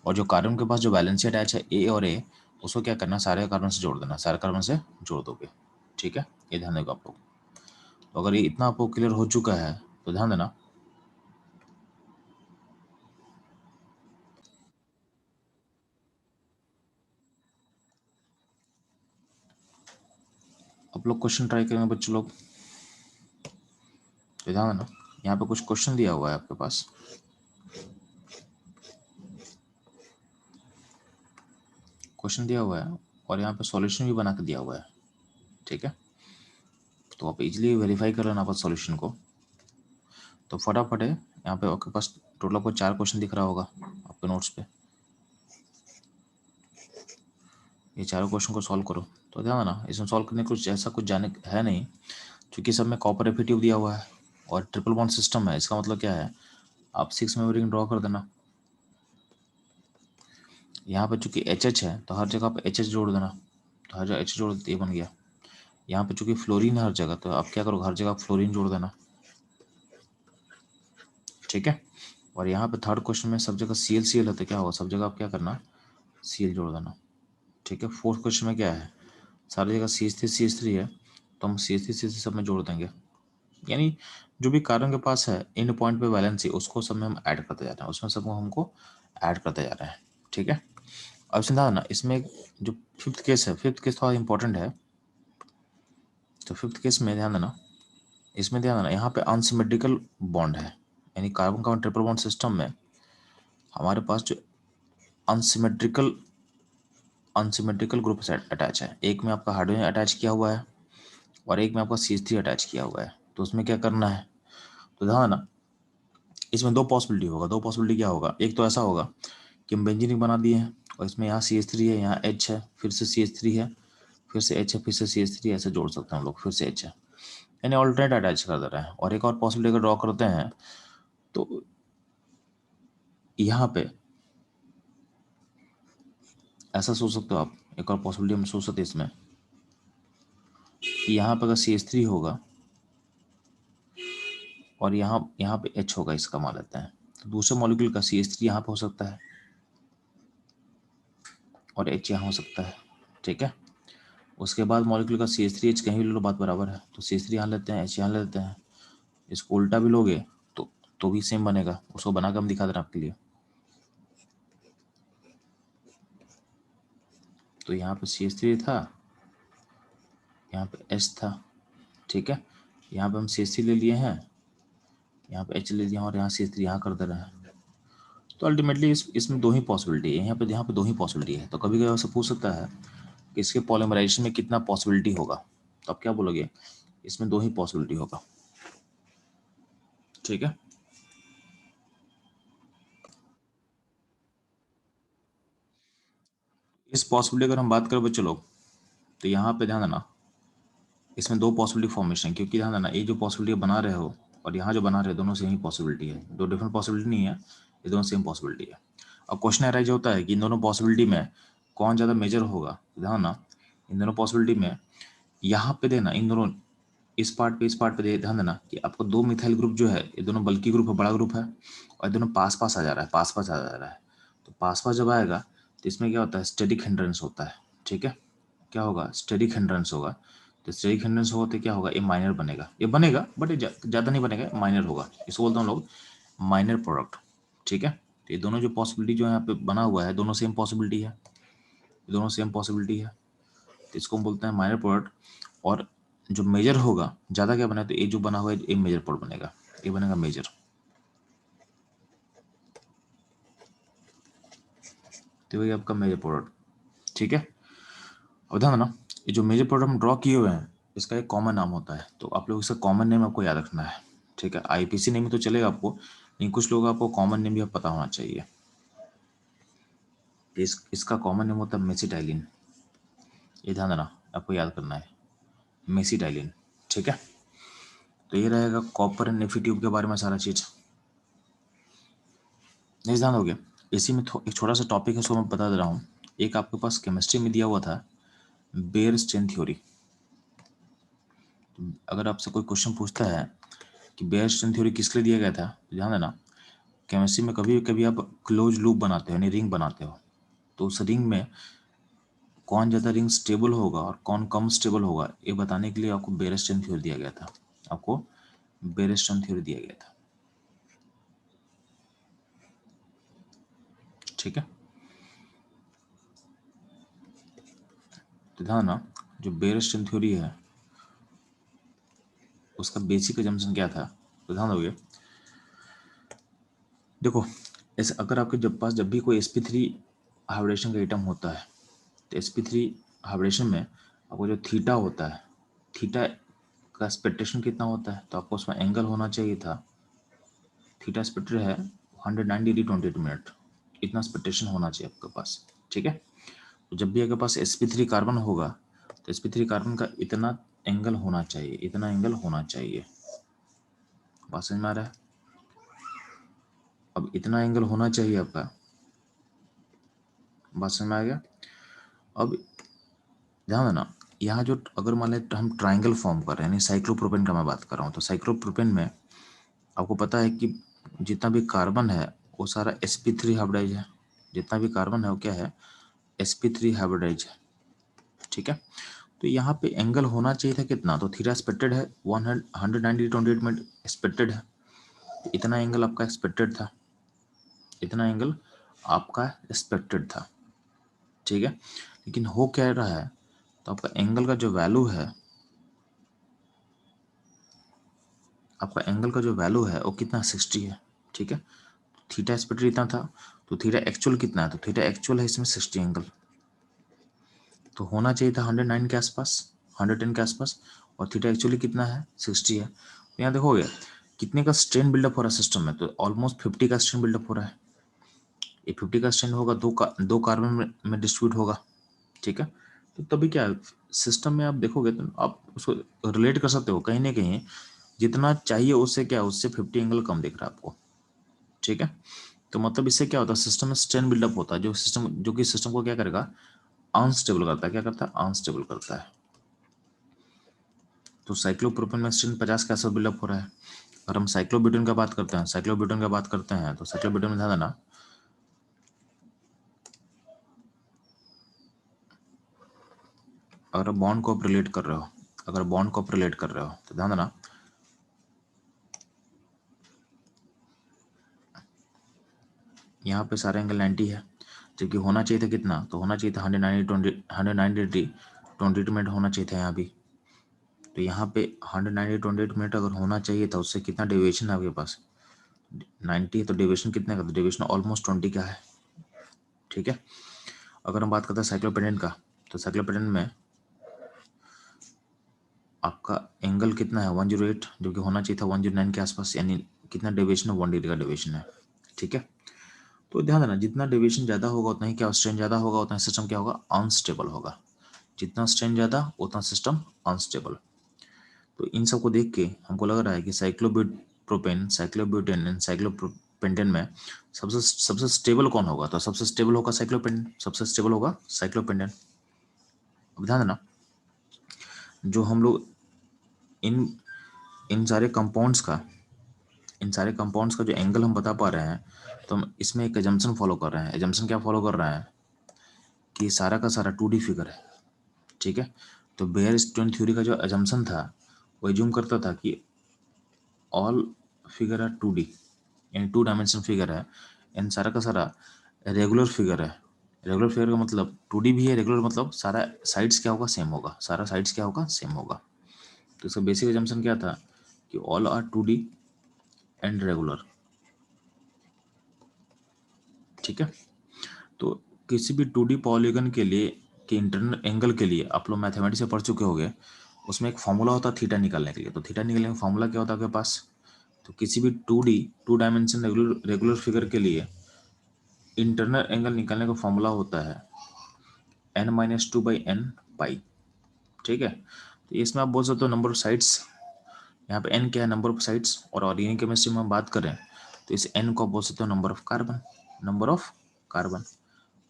और जो कार्बन के पास जो वैलेंसी अटैच है ए और ए, उसको क्या करना? सारे कार्बन से जोड़ देना, सारे कार्बन से जोड़ दोगे। ठीक है, ये ध्यान देगा आप लोग। तो अगर ये इतना आपको क्लियर हो चुका है तो ध्यान देना, आप लोग क्वेश्चन ट्राई करेंगे बच्चों लोग। तो ध्यान देना, यहाँ पे कुछ क्वेश्चन दिया हुआ है आपके पास, क्वेश्चन दिया हुआ है और यहाँ पे सॉल्यूशन भी बना के दिया हुआ है। ठीक है, तो आप इजीली वेरीफाई कर लेना आप सॉल्यूशन को। तो फटाफट है, यहाँ पे आपके पास टोटल आपको 4 क्वेश्चन दिख रहा होगा आपके नोट्स पे। ये चारों क्वेश्चन को सॉल्व करो। तो ध्यान देना, इसमें सॉल्व करने कुछ ऐसा कुछ जाने है नहीं, क्योंकि सब में कॉपर एफिटिव दिया हुआ है और ट्रिपल बॉन्ड सिस्टम है। इसका मतलब क्या है? आप 6 मेंबर रिंग ड्रॉ कर देना। यहाँ पे चूंकि एच एच है तो हर जगह आप एच एच जोड़ देना, तो हर जगह एच जोड़ देते, ये बन गया। यहाँ पे चूंकि फ्लोरीन है हर जगह, तो आप क्या करोगे? हर जगह फ्लोरीन जोड़ देना। ठीक है, और यहाँ पे थर्ड क्वेश्चन में सब जगह सी एल है, तो क्या होगा? सब जगह आप क्या करना? सी एल जोड़ देना। ठीक है, फोर्थ क्वेश्चन में क्या है? सारी जगह सी एच थ्री है, तो हम सी एच थ्री सब में जोड़ देंगे। यानी जो भी कार्बन के पास है एंड पॉइंट पे वैलेंसी, उसको सब में हम ऐड करते जा रहे हैं, उसमें सबको हमको ऐड करते जा रहे हैं। ठीक है, अब समझा ना, इसमें जो फिफ्थ केस है, फिफ्थ केस थोड़ा इंपॉर्टेंट है। तो फिफ्थ केस में ध्यान देना, इसमें ध्यान देना, यहाँ पे अनसिमेट्रिकल बॉन्ड है, यानी कार्बन का ट्रिपल बॉन्ड सिस्टम में हमारे पास जो अनसिमेट्रिकल अनसिमेट्रिकल ग्रुप अटैच है, एक में आपका हाइड्रोजन अटैच किया हुआ है और एक में आपका CH3 अटैच किया हुआ है। तो उसमें क्या करना है, तो ध्यान देना, इसमें दो पॉसिबिलिटी होगा। दो पॉसिबिलिटी क्या होगा, एक तो ऐसा होगा कि हम बेंजीन बना दिए हैं और इसमें यहाँ CH3 है, यहाँ H है, फिर से CH3 है, फिर से H है, फिर से CH3, ऐसे जोड़ सकते हैं हम लोग, फिर से H है, यानी ऑल्टरनेट अटैच कर दे रहे हैं। और एक और पॉसिबिलिटी अगर ड्रॉ करते हैं तो यहाँ पे ऐसा सोच सकते हो आप, एक और पॉसिबिलिटी हम सोच सकते हैं इसमें कि यहाँ पे अगर CH3 होगा और यहाँ यहाँ पे H होगा, इसका मान लेते हैं, तो दूसरे मॉलिक्यूल का CH3 यहाँ पे हो सकता है और H यहाँ हो सकता है। ठीक है, उसके बाद मॉलिक्यूल का CH3 H कहीं भी ले लो, बात बराबर है। तो CH3 यहाँ लेते हैं, H यहाँ लेते हैं, इसको उल्टा भी लोगे तो भी सेम बनेगा। उसको बनाकर हम दिखा दे रहे हैं आपके लिए। तो यहाँ पे CH3 था, यहाँ पे H था। ठीक है, यहाँ पे हम CH3 ले लिए हैं, यहाँ पे H ले लिया और यहाँ CH3 यहाँ कर दे रहे हैं। तो अल्टीमेटली इसमें दो ही पॉसिबिलिटी है, यहाँ पे दो ही पॉसिबिलिटी है। तो कभी कभी आपसे पूछ सकता है कि इसके पॉलीमराइजेशन में कितना पॉसिबिलिटी होगा, तो आप क्या बोलोगे, इसमें दो ही पॉसिबिलिटी होगा। ठीक है, इस पॉसिबिलिटी अगर हम बात करें बच्चों लोग, तो यहाँ पे ध्यान देना, इसमें दो पॉसिबिलिटी फॉर्मेशन है, क्योंकि ध्यान देना, ये जो पॉसिबिलिटी बना रहे हो और यहाँ जो बना रहे हो, दोनों सेम ही पॉसिबिलिटी है, दो डिफरेंट पॉसिबिलिटी नहीं है, ये दोनों सेम पॉसिबिलिटी है। अब क्वेश्चन अराइज होता है कि इन दोनों पॉसिबिलिटी में कौन ज़्यादा मेजर होगा। ध्यान ना, इन दोनों पॉसिबिलिटी में यहाँ पे देना, इन दोनों इस पार्ट पे ध्यान देना कि आपको दो मिथाइल ग्रुप जो है, ये दोनों बल्कि ग्रुप है, बड़ा ग्रुप है, और ये दोनों पास पास आ जा रहा है, पास पास आ जा रहा है। तो पास पास जब आएगा तो इसमें क्या होता है, स्टेटिक हिंड्रेंस होता है। ठीक है, क्या होगा, स्टेटिक हिंड्रेंस होगा। तो स्टेटिक हिंड्रेंस होगा तो क्या होगा, ये माइनर बनेगा, ये बनेगा बट ये ज़्यादा नहीं बनेगा, माइनर होगा। इसको बोलते हैं हम लोग माइनर प्रोडक्ट। ठीक है, तो ये दोनों जो पॉसिबिलिटी जो यहाँ पे बना हुआ है, दोनों सेम पॉसिबिलिटी है, ये दोनों सेम पॉसिबिलिटी है, तो इसको हम बोलते हैं माइनर प्रोडक्ट। और जो मेजर होगा, ज़्यादा क्या बना, तो ये जो बना हुआ है ये मेजर प्रोडक्ट बनेगा, ये बनेगा मेजर। तो वही आपका मेजर प्रोडक्ट। ठीक है, अब ध्यान देना, ये जो मेजर प्रोडक्ट हम ड्रॉ किए हुए हैं, इसका एक कॉमन नाम होता है, तो आप लोग इसका कॉमन नेम आपको याद रखना है। ठीक है, IPC नेम तो चलेगा आपको, लेकिन कुछ लोग आपको कॉमन नेम भी पता होना चाहिए। इसका कॉमन नेम होता है मेसिटाइलिन, ये ध्यान देना, आपको याद करना है, मेसिटाइलिन। ठीक है, तो ये रहेगा कॉपर एंड नेफिट्यूब के बारे में सारा चीज़। नहीं ध्यान हो गया, इसी में एक छोटा सा टॉपिक है, उसको मैं बता दे रहा हूँ। एक आपके पास केमिस्ट्री में दिया हुआ था बेयर स्ट्रेन थ्योरी। अगर आपसे कोई क्वेश्चन पूछता है कि बेयर स्ट्रेन थ्योरी किस लिए दिया गया था, तो ध्यान देना, केमिस्ट्री में कभी कभी आप क्लोज लूप बनाते हो, यानी रिंग बनाते हो, तो उस रिंग में कौन ज़्यादा रिंग स्टेबल होगा और कौन कम स्टेबल होगा, ये बताने के लिए आपको बेयर स्ट्रेन थ्योरी दिया गया था। आपको बेयर स्ट्रेन थ्योरी दिया गया था। ठीक है, तो ध्यान ना, जो बेयर स्ट्रेन थ्योरी है उसका बेसिक अजम्पशन क्या था, तो ध्यान दोगे, देखो, ऐसे अगर आपके जब भी कोई sp3 हाइब्रिडेशन का आइटम होता है, तो sp3 हाइब्रिडेशन में आपको जो थीटा होता है, थीटा का एक्सपेक्टेशन कितना होता है, तो आपको उसमें एंगल होना चाहिए था, थीटा एक्सपेक्टेड है 190 डिग्री 28 मिनट, इतना एक्सपेक्टेशन होना चाहिए आपके पास। ठीक है, तो जब भी आपके पास sp3 कार्बन होगा, तो sp3 कार्बन का इतना एंगल होना चाहिए, इतना एंगल होना चाहिए। बात समझ में आ रहा है, अब इतना एंगल होना चाहिए आपका, बात समझ में आ गया। अब ध्यान देना, यहाँ जो अगर मान लें हम ट्राइंगल फॉर्म कर रहे हैं, यानी साइक्लोप्रोपेन का मैं बात कर रहा हूँ, तो साइक्लोप्रोपेन में आपको पता है कि जितना भी कार्बन है वो सारा sp3 हाइब्रिडाइज है, जितना भी कार्बन है वो क्या है, sp3 हाइब्रिडाइज है। ठीक है, तो यहाँ पे एंगल होना चाहिए था कितना, तो थीटा एक्सपेक्टेड है 190 मिनट एक्सपेक्टेड है, तो इतना एंगल आपका एक्सपेक्टेड था, इतना एंगल आपका एक्सपेक्टेड था, ठीक है। लेकिन हो क्या रहा है, तो आपका एंगल का जो वैल्यू है, आपका एंगल का जो वैल्यू है वो कितना 60 है, ठीक है। थीटा एक्सपेक्टेड इतना था, तो थीटा एक्चुअल कितना है, तो थीटा एक्चुअल है इसमें 60 एंगल, तो होना चाहिए था 109 के आसपास, 110 के आसपास, और थीटा एक्चुअली कितना है 60 है। तो यहाँ देखोगे कितने का स्ट्रेन बिल्डअप हो रहा है सिस्टम में, तो ऑलमोस्ट 50 का स्ट्रेन बिल्डअप हो रहा है। ये 50 का स्ट्रेन होगा, दो कार्बन में डिस्ट्रीब्यूट होगा, ठीक है। तो तभी क्या सिस्टम में आप देखोगे तो आप उसको रिलेट कर सकते हो कहीं ना कहीं, जितना चाहिए उससे क्या, उससे 50 एंगल कम दिख रहा है आपको, ठीक है। तो मतलब इससे क्या होता है, सिस्टम में स्ट्रेन बिल्डअप होता है, जो कि सिस्टम को क्या करेगा, अनस्टेबल करता है, क्या करता है, अनस्टेबल करता है। तो साइक्लोप्रोपेन में स्ट्रेन 50 के आसपास बिल्डअप हो रहा है। अगर हम साइक्लोब्यूटेन का बात करते हैं, तो साइक्लोब्यूटेन में ध्यान देना, अगर बॉन्ड को आप रिलेट कर रहे हो, तो ध्यान देना यहाँ पे सारे एंगल 90 है, जबकि होना चाहिए था कितना, तो होना चाहिए था 190 28 मिनट होना चाहिए था यहाँ भी। तो यहाँ पे 190 28 मिनट अगर होना चाहिए था, उससे कितना डेविएशन है आपके पास, 90 है, तो डेविएशन कितने का, तो डेविएशन ऑलमोस्ट 20 का है, ठीक है। अगर हम बात करते हैं साइक्लोपेंटेन का, तो साइक्लोपेंटेन में आपका एंगल कितना है 108, जो कि होना चाहिए था 109 के आसपास, यानी कितना डेविएशन है, 1 डिग्री का डेविएशन है, ठीक है। तो ध्यान देना जितना डेविएशन ज़्यादा होगा उतना ही क्या, स्ट्रेन ज़्यादा होगा उतना सिस्टम क्या होगा, अनस्टेबल होगा, जितना स्ट्रेन ज़्यादा उतना सिस्टम अनस्टेबल। तो इन सब को देख के हमको लग रहा है कि साइक्लोब्यूटेन एंड साइक्लोपेंटेन में सबसे सबसे स्टेबल कौन होगा, तो सबसे स्टेबल होगा साइक्लोपेंटेन, सबसे स्टेबल होगा साइक्लोपेंटेन। अब ध्यान देना, जो हम लोग इन इन सारे कंपाउंड्स का जो एंगल हम बता पा रहे हैं, तो हम इसमें एक एजम्पशन फॉलो कर रहे हैं। एजम्पशन क्या फॉलो कर रहे हैं कि सारा का सारा 2D फिगर है, ठीक है। तो बेयर स्टोन थ्योरी का जो एजम्पशन था, वो एज्यूम करता था कि ऑल फिगर आर 2D, यानी 2 डायमेंशन फिगर है, एंड सारा का सारा रेगुलर फिगर है। रेगुलर फिगर का मतलब 2D भी है, रेगुलर मतलब सारा साइड्स क्या होगा, सेम होगा, सारा साइड्स क्या होगा, सेम होगा। तो इसका बेसिक एजम्पशन क्या था कि all are 2D and regular, ठीक है। तो किसी भी 2D पॉलीगन के लिए, कि इंटरनल एंगल के लिए आप लोग मैथमेटिक्स से पढ़ चुके होंगे, उसमें एक फॉर्मूला होता है थीटा निकालने के लिए। तो थीटा निकालने का फॉर्मूला क्या होता है आपके पास, तो किसी भी 2D 2 डायमेंशन रेगुलर फिगर के लिए इंटरनल एंगल निकालने का फॉर्मूला होता है n-2/n पाई, ठीक है। तो इसमें आप बोल सकते हो नंबर ऑफ साइड्स, यहाँ पे n क्या है, नंबर ऑफ साइड्स, और ऑर्गेनिक केमिस्ट्री में हम बात करें तो इस n को बोल सकते हो number of carbon, number of carbon.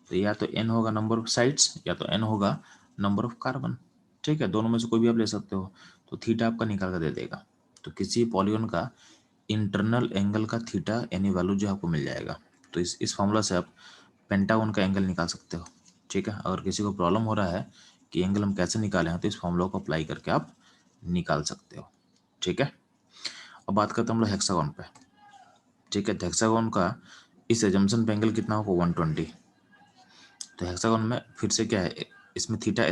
तो या तो n होगा नंबर ऑफ साइड्स, या तो n होगा नंबर ऑफ कार्बन, ठीक है। दोनों में से कोई भी आप ले सकते हो। तो थीटा आपका निकाल कर दे देगा। तो किसी पॉलीगन का इंटरनल एंगल का थीटा यानी वैल्यू जो आपको मिल जाएगा। तो इस फॉर्मूला से आप पेंटागन का एंगल निकाल सकते हो, ठीक है। अगर किसी को प्रॉब्लम हो रहा है कि एंगल हम कैसे निकालें, तो इस फॉर्मूला को अप्लाई करके आप निकाल सकते हो, ठीक है। अब बात करते हैं हम लोग हेक्सागोन पे, ठीक है। तो हेक्सागोन का इस एजम्पशन पे एंगल कितना होगा 120। तो हेक्सागोन में फिर से क्या है, इसमें थीटा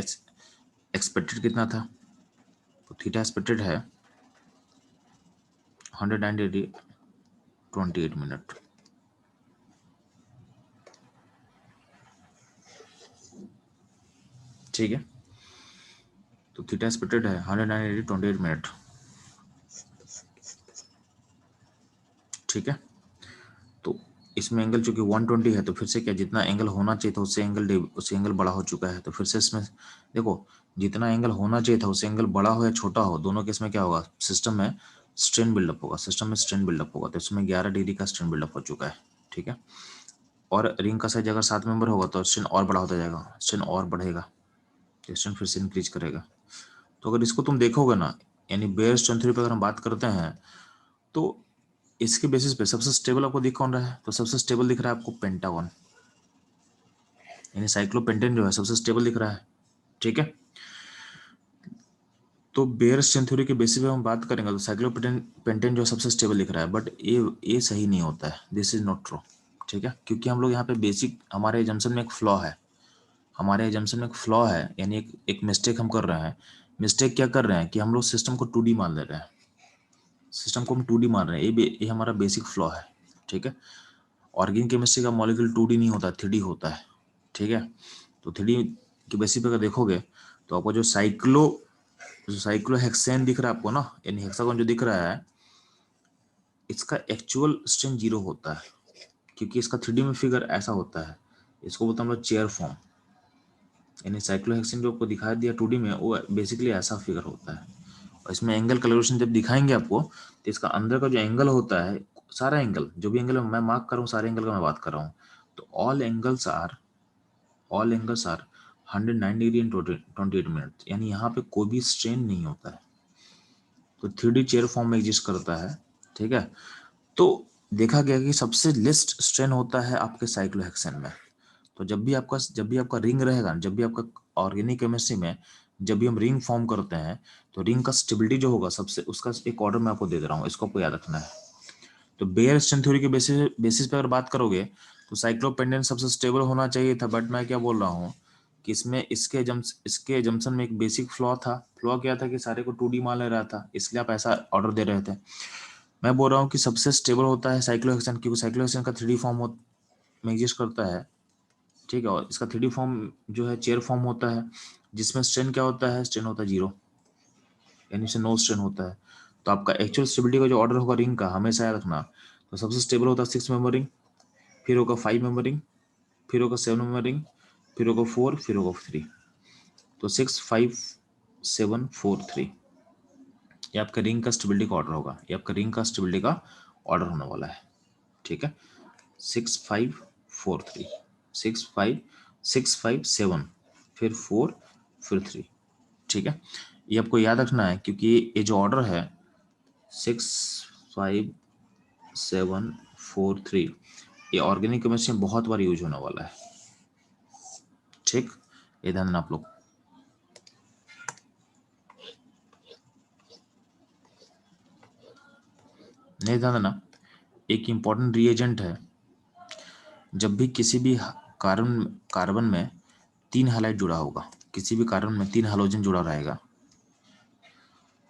एक्सपेक्टेड कितना था, तो थीटा एक्सपेक्टेड है 190 डिग्री 28 मिनट, ठीक है। तो थीटा एक्सपेक्टेड है 190 डिग्री 28 मिनट, ठीक है। तो इसमें एंगल चूंकि 120 है, तो फिर से क्या, जितना एंगल होना चाहिए था उससे एंगल बड़ा हो चुका है। तो फिर से इसमें देखो, जितना एंगल होना चाहिए था उससे एंगल बड़ा हो या छोटा हो, दोनों केस में क्या होगा, सिस्टम में स्ट्रेन बिल्डअप होगा। तो इसमें 11 डिग्री का स्ट्रेन बिल्डअप हो चुका है, ठीक है। और रिंग का साइज अगर 7 मेंबर होगा तो स्ट्रेन और बड़ा होता जाएगा, स्ट्रेन और बढ़ेगा, तो स्ट्रेन फिर से इंक्रीज करेगा। तो अगर इसको तुम देखोगे ना, यानी बेयर स्ट्रेन थ्योरी पर अगर हम बात करते हैं, तो इसके बेसिस पे सबसे स्टेबल आपको दिख कौन रहा है, तो सबसे स्टेबल दिख रहा है आपको पेंटागन, यानी साइक्लोपेंटेन जो है सबसे स्टेबल दिख रहा है, ठीक है। तो बेयर स्ट्रेंथ थ्योरी के बेसिस पे हम बात करेंगे तो साइक्लोपेंटेन जो सबसे स्टेबल लिख रहा है, बट ये सही नहीं होता है, दिस इज नॉट ट्रू। ठीक है, क्योंकि हम लोग यहाँ पे बेसिक हमारे एजम्पशन में एक फ्लॉ है, हमारे एजम्पशन में एक फ्लॉ है, यानी एक मिस्टेक हम कर रहे हैं। मिस्टेक क्या कर रहे हैं कि हम लोग सिस्टम को 2D मान ले रहे हैं, सिस्टम को हम 2D मान रहे हैं, ये हमारा बेसिक फ्लॉ है। ठीक है, ऑर्गेनिक केमिस्ट्री का मॉलिक्यूल 2D नहीं होता, 3D होता है। ठीक है, तो 3D के बेसिस पे अगर देखोगे तो आपको जो साइक्लोहेक्सेन दिख रहा है आपको ना, यानी हेक्सागोन जो दिख रहा है, इसका एक्चुअल स्ट्रेंथ 0 होता है, क्योंकि इसका 3D में फिगर ऐसा होता है। इसको बोलते हैं हम लोग चेयर फॉर्म, यानी साइक्लोहेक्सेन जो आपको दिखा दिया 2D में, वो बेसिकली ऐसा फिगर होता है। और इसमें एंगल कैलकुलेशन जब दिखाएंगे आपको, तो इसका अंदर का जो एंगल होता है, सारा एंगल जो भी एंगल मैं मार्क कर रहा हूँ, सारे एंगल का मैं बात कर रहा हूँ, तो all angles are 109 degree and 28 minute, यानी यहाँ पे कोई भी स्ट्रेन नहीं होता है, तो 3D चेयर फॉर्म में एग्जिस्ट करता है। ठीक है, तो देखा गया कि सबसे लिस्ट स्ट्रेन होता है आपके साइक्लोहेक्सेन में। तो जब भी आपका रिंग रहेगा, जब भी आपका ऑर्गेनिक केमिस्ट्री में जब भी हम रिंग फॉर्म करते हैं, तो रिंग का स्टेबिलिटी जो होगा सबसे, उसका एक ऑर्डर मैं आपको दे रहा हूँ, इसको आपको याद रखना है। तो बेयर स्ट्रेंथ थ्योरी के बेसिस पे अगर बात करोगे तो साइक्लोपेंडेन सबसे स्टेबल होना चाहिए था, बट मैं क्या बोल रहा हूँ कि इसमें इसके जंक्शन में एक बेसिक फ्लॉ था। फ्लॉ क्या था कि सारे को 2D मान ले रहा था, इसलिए आप ऐसा ऑर्डर दे रहे थे। मैं बोल रहा हूँ कि सबसे स्टेबल होता है साइक्लोहेक्सेन, क्योंकि साइक्लोहेक्सेन का 3D फॉर्म में एग्जिस्ट करता है। ठीक है, और इसका 3D फॉर्म जो है चेयर फॉर्म होता है, जिसमें स्ट्रेन क्या होता है, स्ट्रेन होता है 0, यानी से नो स्ट्रेन होता है। तो आपका एक्चुअल स्टेबिलिटी का जो ऑर्डर होगा रिंग का, हमेशा याद रखना, तो सबसे स्टेबल होता है 6 मेंबर रिंग, फिर होगा 5 मेंबर रिंग, फिर होगा 7 मेंबर रिंग, फिर होगा 4, फिर होगा 3। तो 6 5 7 4 3, ये आपका रिंग का स्टेबिलिटी का ऑर्डर होगा, ये आपका रिंग का स्टेबिलिटी का ऑर्डर होने वाला है। ठीक है, 6 5 4 3, 6 5 6 5 7, फिर 4, फिर 3। ठीक है, ये आपको याद रखना है, क्योंकि ये जो ऑर्डर है 6 5 7 4 3, ये ऑर्गेनिक केमिस्ट्री में बहुत बार यूज होने वाला है। ठीक, ये ध्यान देना आप लोग। नहीं ध्यान देना, एक इम्पॉर्टेंट रिएजेंट है, जब भी किसी भी कार्बन में 3 हैलाइड जुड़ा होगा, किसी भी कार्बन में 3 हैलोजन जुड़ा रहेगा।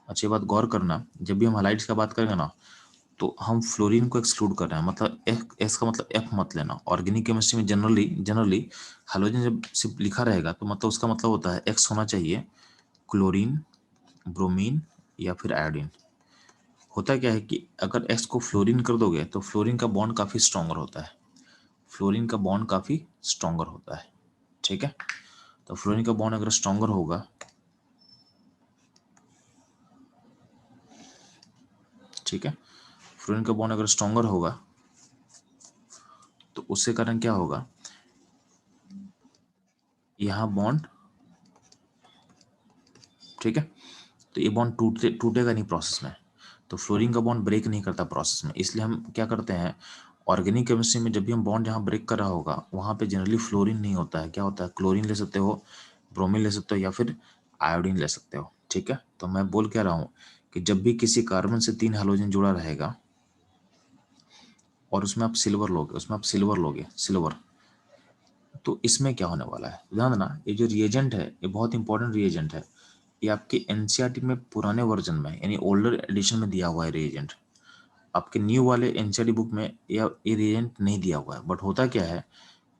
अच्छी बात गौर करना, जब भी हम हैलाइड्स का बात करेंगे ना, तो हम फ्लोरीन को एक्सक्लूड कर रहे हैं, मतलब एस का मतलब एफ मत लेना। ऑर्गेनिक केमिस्ट्री में जनरली हैलोजन जब सिर्फ लिखा रहेगा, तो मतलब उसका मतलब होता है एक्स होना चाहिए, क्लोरीन, ब्रोमीन या फिर आयोडीन। होता क्या है कि अगर एक्स को फ्लोरीन कर दोगे तो फ्लोरीन का बॉन्ड काफ़ी स्ट्रॉन्गर होता है, फ्लोरीन का बॉन्ड काफ़ी स्ट्रॉन्गर होता है। ठीक है, तो फ्लोरीन का बॉन्ड अगर स्ट्रॉन्गर होगा, ठीक है, फ्लोरीन का बॉन्ड अगर स्ट्रॉन्गर होगा, तो उसके कारण क्या होगा, यहाँ बॉन्ड, ठीक है, तो ये बॉन्ड टूटेगा नहीं प्रोसेस में, तो फ्लोरीन का बॉन्ड ब्रेक नहीं करता प्रोसेस में। इसलिए हम क्या करते हैं, ऑर्गेनिक केमिस्ट्री में जब भी हम बॉन्ड जहाँ ब्रेक कर रहा होगा, वहाँ पे जनरली फ्लोरीन नहीं होता है, क्या होता है, क्लोरीन ले सकते हो, ब्रोमीन ले सकते हो, या फिर आयोडीन ले सकते हो। ठीक है, तो मैं बोल क्या रहा हूँ कि जब भी किसी कार्बन से 3 हैलोजन जुड़ा रहेगा और उसमें आप सिल्वर लोगे सिल्वर, तो इसमें क्या होने वाला है, ध्यान देना, ये जो रिएजेंट है ये बहुत इंपॉर्टेंट रिएजेंट है। ये आपके एनसीईआरटी में पुराने वर्जन में, यानी ओल्डर एडिशन में दिया हुआ है रिएजेंट। आपके न्यू वाले एनसीईआरटी बुक में ये रिएजेंट नहीं दिया हुआ है। बट होता क्या है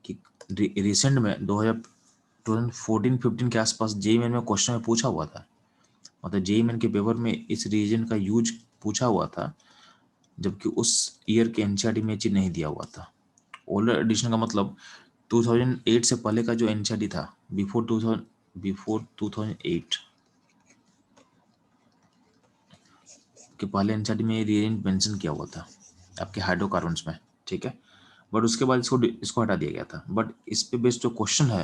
कि रिसेंट में 2014-15 के आसपास जेईई मेन में क्वेश्चन में पूछा हुआ था, मतलब जेईई मेन के पेपर में इस रिएजेंट का यूज पूछा हुआ था, जबकि उस ईयर के एनसीईआरटी में ये चीज नहीं दिया हुआ था। ओल्डर एडिशन का मतलब 2008 से पहले का जो एनसीईआरटी था, बिफोर 2008 के पहले एनसीईआरटी में ये रिएजेंट मेंशन किया हुआ था आपके हाइड्रोकार्बन्स में। ठीक है, बट उसके बाद इसको हटा दिया गया था। बट इस पे बेस्ड जो क्वेश्चन है,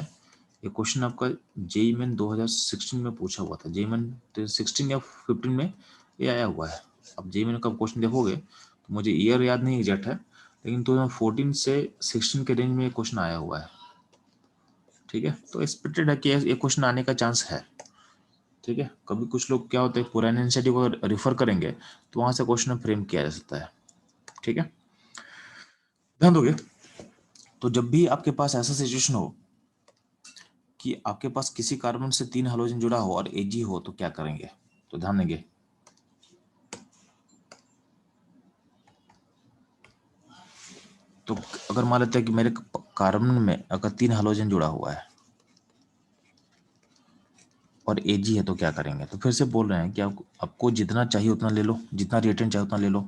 ये क्वेश्चन आपका जेईई मेन 2016 में पूछा हुआ था, जेईई मेन 16 या 15 में ये आया हुआ है। अब जेईई मेन का क्वेश्चन देखोगे तो मुझे ईयर याद नहीं एग्जैक्ट है, लेकिन 2014 से 16 के रेंज में ये क्वेश्चन आया हुआ है। ठीक है, तो एक्सपेक्टेड है कि ये क्वेश्चन आने का चांस है। ठीक है। कभी कुछ लोग क्या होते हैं, पुराने इनिशिएटिव को रिफर करेंगे तो वहां से क्वेश्चन फ्रेम किया जा सकता है। ठीक है, ध्यान दोगे। तो जब भी आपके पास ऐसा सिचुएशन हो कि आपके पास किसी कार्बन से 3 हाइड्रोजन जुड़ा हो और Ag हो तो क्या करेंगे, तो ध्यान देंगे। तो अगर मान लेते हैं कि मेरे कार्बन में अगर 3 हाइड्रोजन जुड़ा हुआ है और Ag है तो क्या करेंगे। तो फिर से बोल रहे हैं कि आपको जितना चाहिए उतना ले लो, जितना रिएक्टेंट चाहिए उतना ले लो।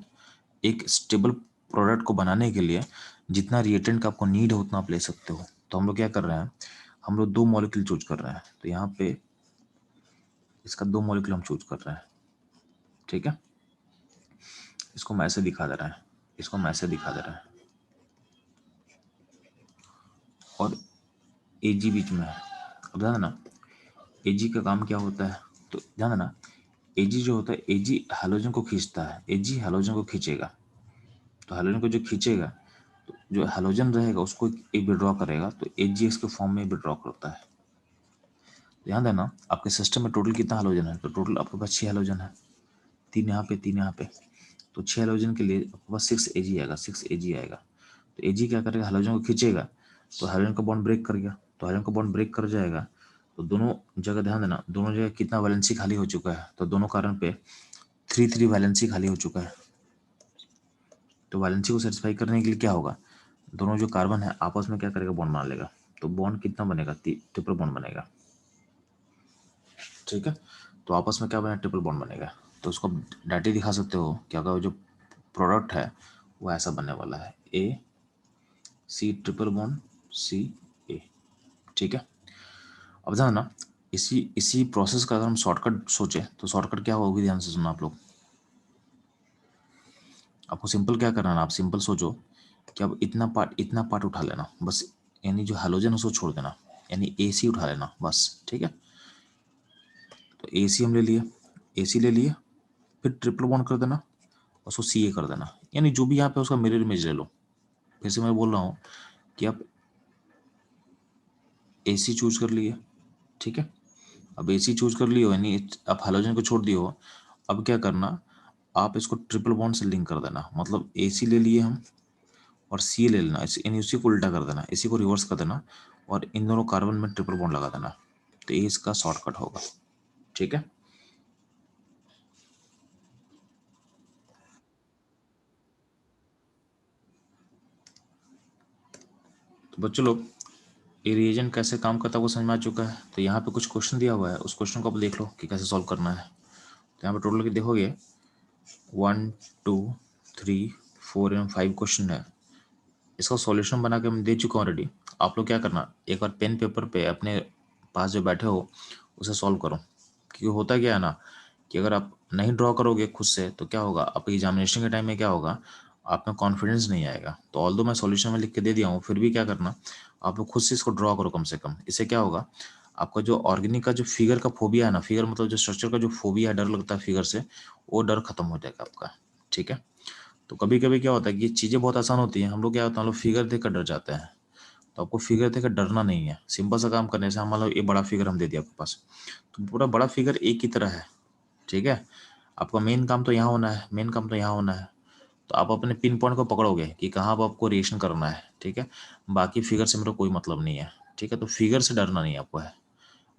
एक स्टेबल प्रोडक्ट को बनाने के लिए जितना रिएक्टेंट का आपको नीड है उतना आप ले सकते हो। तो हम लोग क्या कर रहे हैं, हम लोग 2 मॉलिक्यूल चूज कर रहे हैं। तो यहाँ पे इसका 2 मॉलिक्यूल हम चूज कर रहे हैं। ठीक है, इसको मैं ऐसे दिखा दे रहा है, इसको मैं ऐसे दिखा दे रहा है, और Ag बीच में है। अब ध्यान देना Ag का काम क्या होता है, तो ध्यान देना Ag जो होता है, Ag हैलोजन को खींचता है। Ag हैलोजन को खींचेगा, तो हैलोजन को जो खींचेगा तो जो हैलोजन रहेगा उसको एक विड्रॉ करेगा, तो Ag इसके फॉर्म में विड्रॉ करता है। ध्यान देना आपके सिस्टम में टोटल कितना हैलोजन है, तो टोटल आपके पास 6 हैलोजन है, 3 यहाँ पे 3 यहाँ पे। तो 6 हैलोजन के लिए आपके पास 6 Ag आएगा, 6 Ag आएगा। तो Ag क्या करेगा, हैलोजन को खींचेगा, तो हैलोजन का बॉन्ड ब्रेक कर गया। तो हैलोजन का बॉन्ड ब्रेक कर जाएगा तो दोनों जगह, ध्यान देना दोनों जगह कितना वैलेंसी खाली हो चुका है, तो दोनों कार्बन पे 3 वैलेंसी खाली हो चुका है। तो वैलेंसी को सेटिस्फाई करने के लिए क्या होगा, दोनों जो कार्बन है आपस में क्या करेगा, बॉन्ड बना लेगा। तो बॉन्ड कितना बनेगा, ट्रिपल बॉन्ड बनेगा। ठीक है, तो आपस में क्या बना, ट्रिपल बॉन्ड बनेगा। तो उसको डायरेक्टली दिखा सकते हो कि अगर जो प्रोडक्ट है वो ऐसा बनने वाला है, AC ट्रिपल बॉन्ड CA। ठीक है, अब ध्यान ना इसी इसी प्रोसेस का अगर हम शॉर्टकट सोचे तो शॉर्टकट क्या होगी, ध्यान से सुनना आप लोग। आपको सिंपल क्या करना है ना, आप सिंपल सोचो कि अब इतना पार्ट उठा लेना बस, यानी जो हैलोजन है उसको छोड़ देना, यानी AC उठा लेना बस। ठीक है, तो AC हम ले लिए, AC ले लिए, फिर ट्रिपल बॉन्ड कर देना, उसको CA कर देना, यानी जो भी यहाँ पे उसका मिरर इमेज ले लो। फिर से मैं बोल रहा हूँ कि आप AC चूज कर लिए। ठीक है, अब AC चूज कर लियो, यानी आप हैलोजन को छोड़ दियो। अब क्या करना, आप इसको ट्रिपल बॉन्ड से लिंक कर देना, मतलब AC ले लिए हम और CA ले लेना, यानी उसी को उल्टा कर देना, इसी को रिवर्स कर देना और इन दोनों कार्बन में ट्रिपल बॉन्ड लगा देना। तो ये इसका शॉर्टकट होगा। ठीक है, तो बच्चों लोग ये रिएजेंट कैसे काम करता है वो समझ में आ चुका है। तो यहाँ पे कुछ क्वेश्चन दिया हुआ है, उस क्वेश्चन को आप देख लो कि कैसे सॉल्व करना है। तो यहाँ पे टोटल की देखोगे 1 2 3 4 एंड 5 क्वेश्चन है। इसका सॉल्यूशन बना के मैं दे चुका हूँ ऑलरेडी। आप लोग क्या करना, एक बार पेन पेपर पे अपने पास जो बैठे हो उसे सॉल्व करो। क्योंकि होता क्या है ना कि अगर आप नहीं ड्रॉ करोगे खुद से तो क्या होगा, आपके एग्जामिनेशन के टाइम में क्या होगा, आप में कॉन्फिडेंस नहीं आएगा। तो ऑल्दो मैं सॉल्यूशन में लिख के दे दिया हूँ, फिर भी क्या करना, आप लोग खुद से इसको ड्रॉ करो कम से कम। इससे क्या होगा, आपका जो ऑर्गेनिक का जो फिगर का फोबिया है ना, फिगर मतलब जो स्ट्रक्चर का जो फोबिया है, डर लगता है फिगर से, वो डर खत्म हो जाएगा आपका। ठीक है, तो कभी कभी क्या होता है कि ये चीज़ें बहुत आसान होती हैं, हम लोग क्या होता है, हम लोग फिगर देख कर डर जाते हैं। तो आपको फिगर देख कर डरना नहीं है, सिंपल सा काम करने से। हम मतलब ये बड़ा फिगर हम दे दिया आपके पास, तो पूरा बड़ा फिगर एक ही तरह है। ठीक है, आपका मेन काम तो यहाँ होना है, मेन काम तो यहाँ होना है। तो आप अपने पिन पॉइंट को पकड़ोगे कि कहाँ पर आपको रिएक्शन करना है। ठीक है, बाकी फिगर से मेरा कोई मतलब नहीं है। ठीक है, तो फिगर से डरना नहीं आपको है।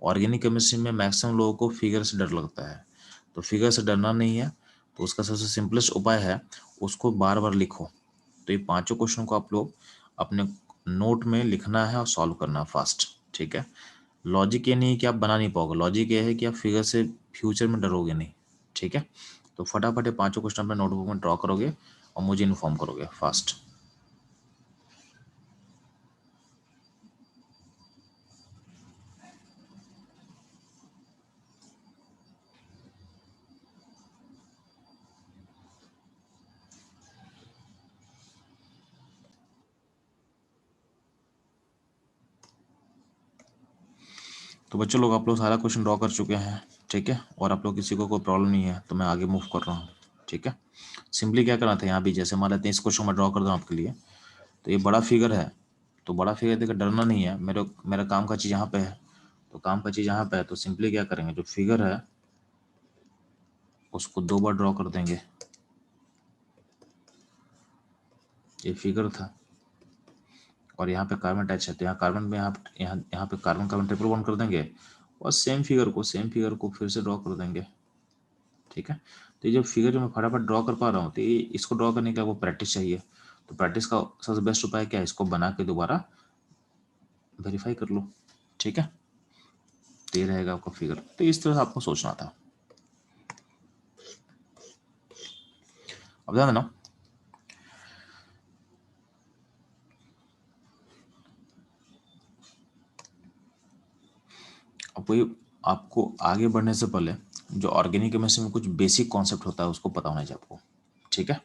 ऑर्गेनिक केमिस्ट्री में मैक्सिमम लोगों को फिगर से डर लगता है, तो फिगर से डरना नहीं है। तो उसका सबसे सिंपलेस्ट उपाय है, उसको बार बार लिखो। तो ये पांचों क्वेश्चन को आप लोग अपने नोट में लिखना है और सॉल्व करना है फास्ट। ठीक है, लॉजिक ये नहीं कि आप बना नहीं पाओगे, लॉजिक ये है कि आप फिगर से फ्यूचर में डरोगे नहीं। ठीक है, तो फटाफट ये पांचों क्वेश्चन अपने नोटबुक में ड्रॉ करोगे और मुझे इन्फॉर्म करोगे फास्ट। तो बच्चों लोग आप लोग सारा क्वेश्चन ड्रॉ कर चुके हैं। ठीक है, और आप लोग किसी को कोई प्रॉब्लम नहीं है तो मैं आगे मूव कर रहा हूँ। ठीक है, सिंपली क्या करना था, यहाँ भी जैसे मान लेते हैं इस क्वेश्चन में ड्रॉ कर दूँ आपके लिए। तो ये बड़ा फिगर है, तो बड़ा फिगर देखकर डरना नहीं है, मेरा काम का चीज़ यहाँ पे है। तो काम का चीज यहाँ पे है, तो सिंपली क्या करेंगे, जो फिगर है उसको 2 बार ड्रॉ कर देंगे। ये फिगर था और यहाँ पे कार्बन अटैच है, तो यहाँ कार्बन में यहाँ पे कार्बन कार्बन ट्रिपल बॉन्ड कर देंगे और सेम फिगर को फिर से ड्रॉ कर देंगे। ठीक है, तो ये जो फिगर जो मैं फटाफट ड्रॉ कर पा रहा हूँ, तो ये इसको ड्रॉ करने के लिए आपको प्रैक्टिस चाहिए। तो प्रैक्टिस का सबसे बेस्ट उपाय क्या है, इसको बना के दोबारा वेरीफाई कर लो। ठीक है, तो ये रहेगा आपका फिगर। तो इस तरह से आपको सोचना था। अब ध्यान देना, अब कोई आपको आगे बढ़ने से पहले जो ऑर्गेनिक केमिस्ट्री में कुछ बेसिक कॉन्सेप्ट होता है उसको पता होना चाहिए आपको। ठीक है,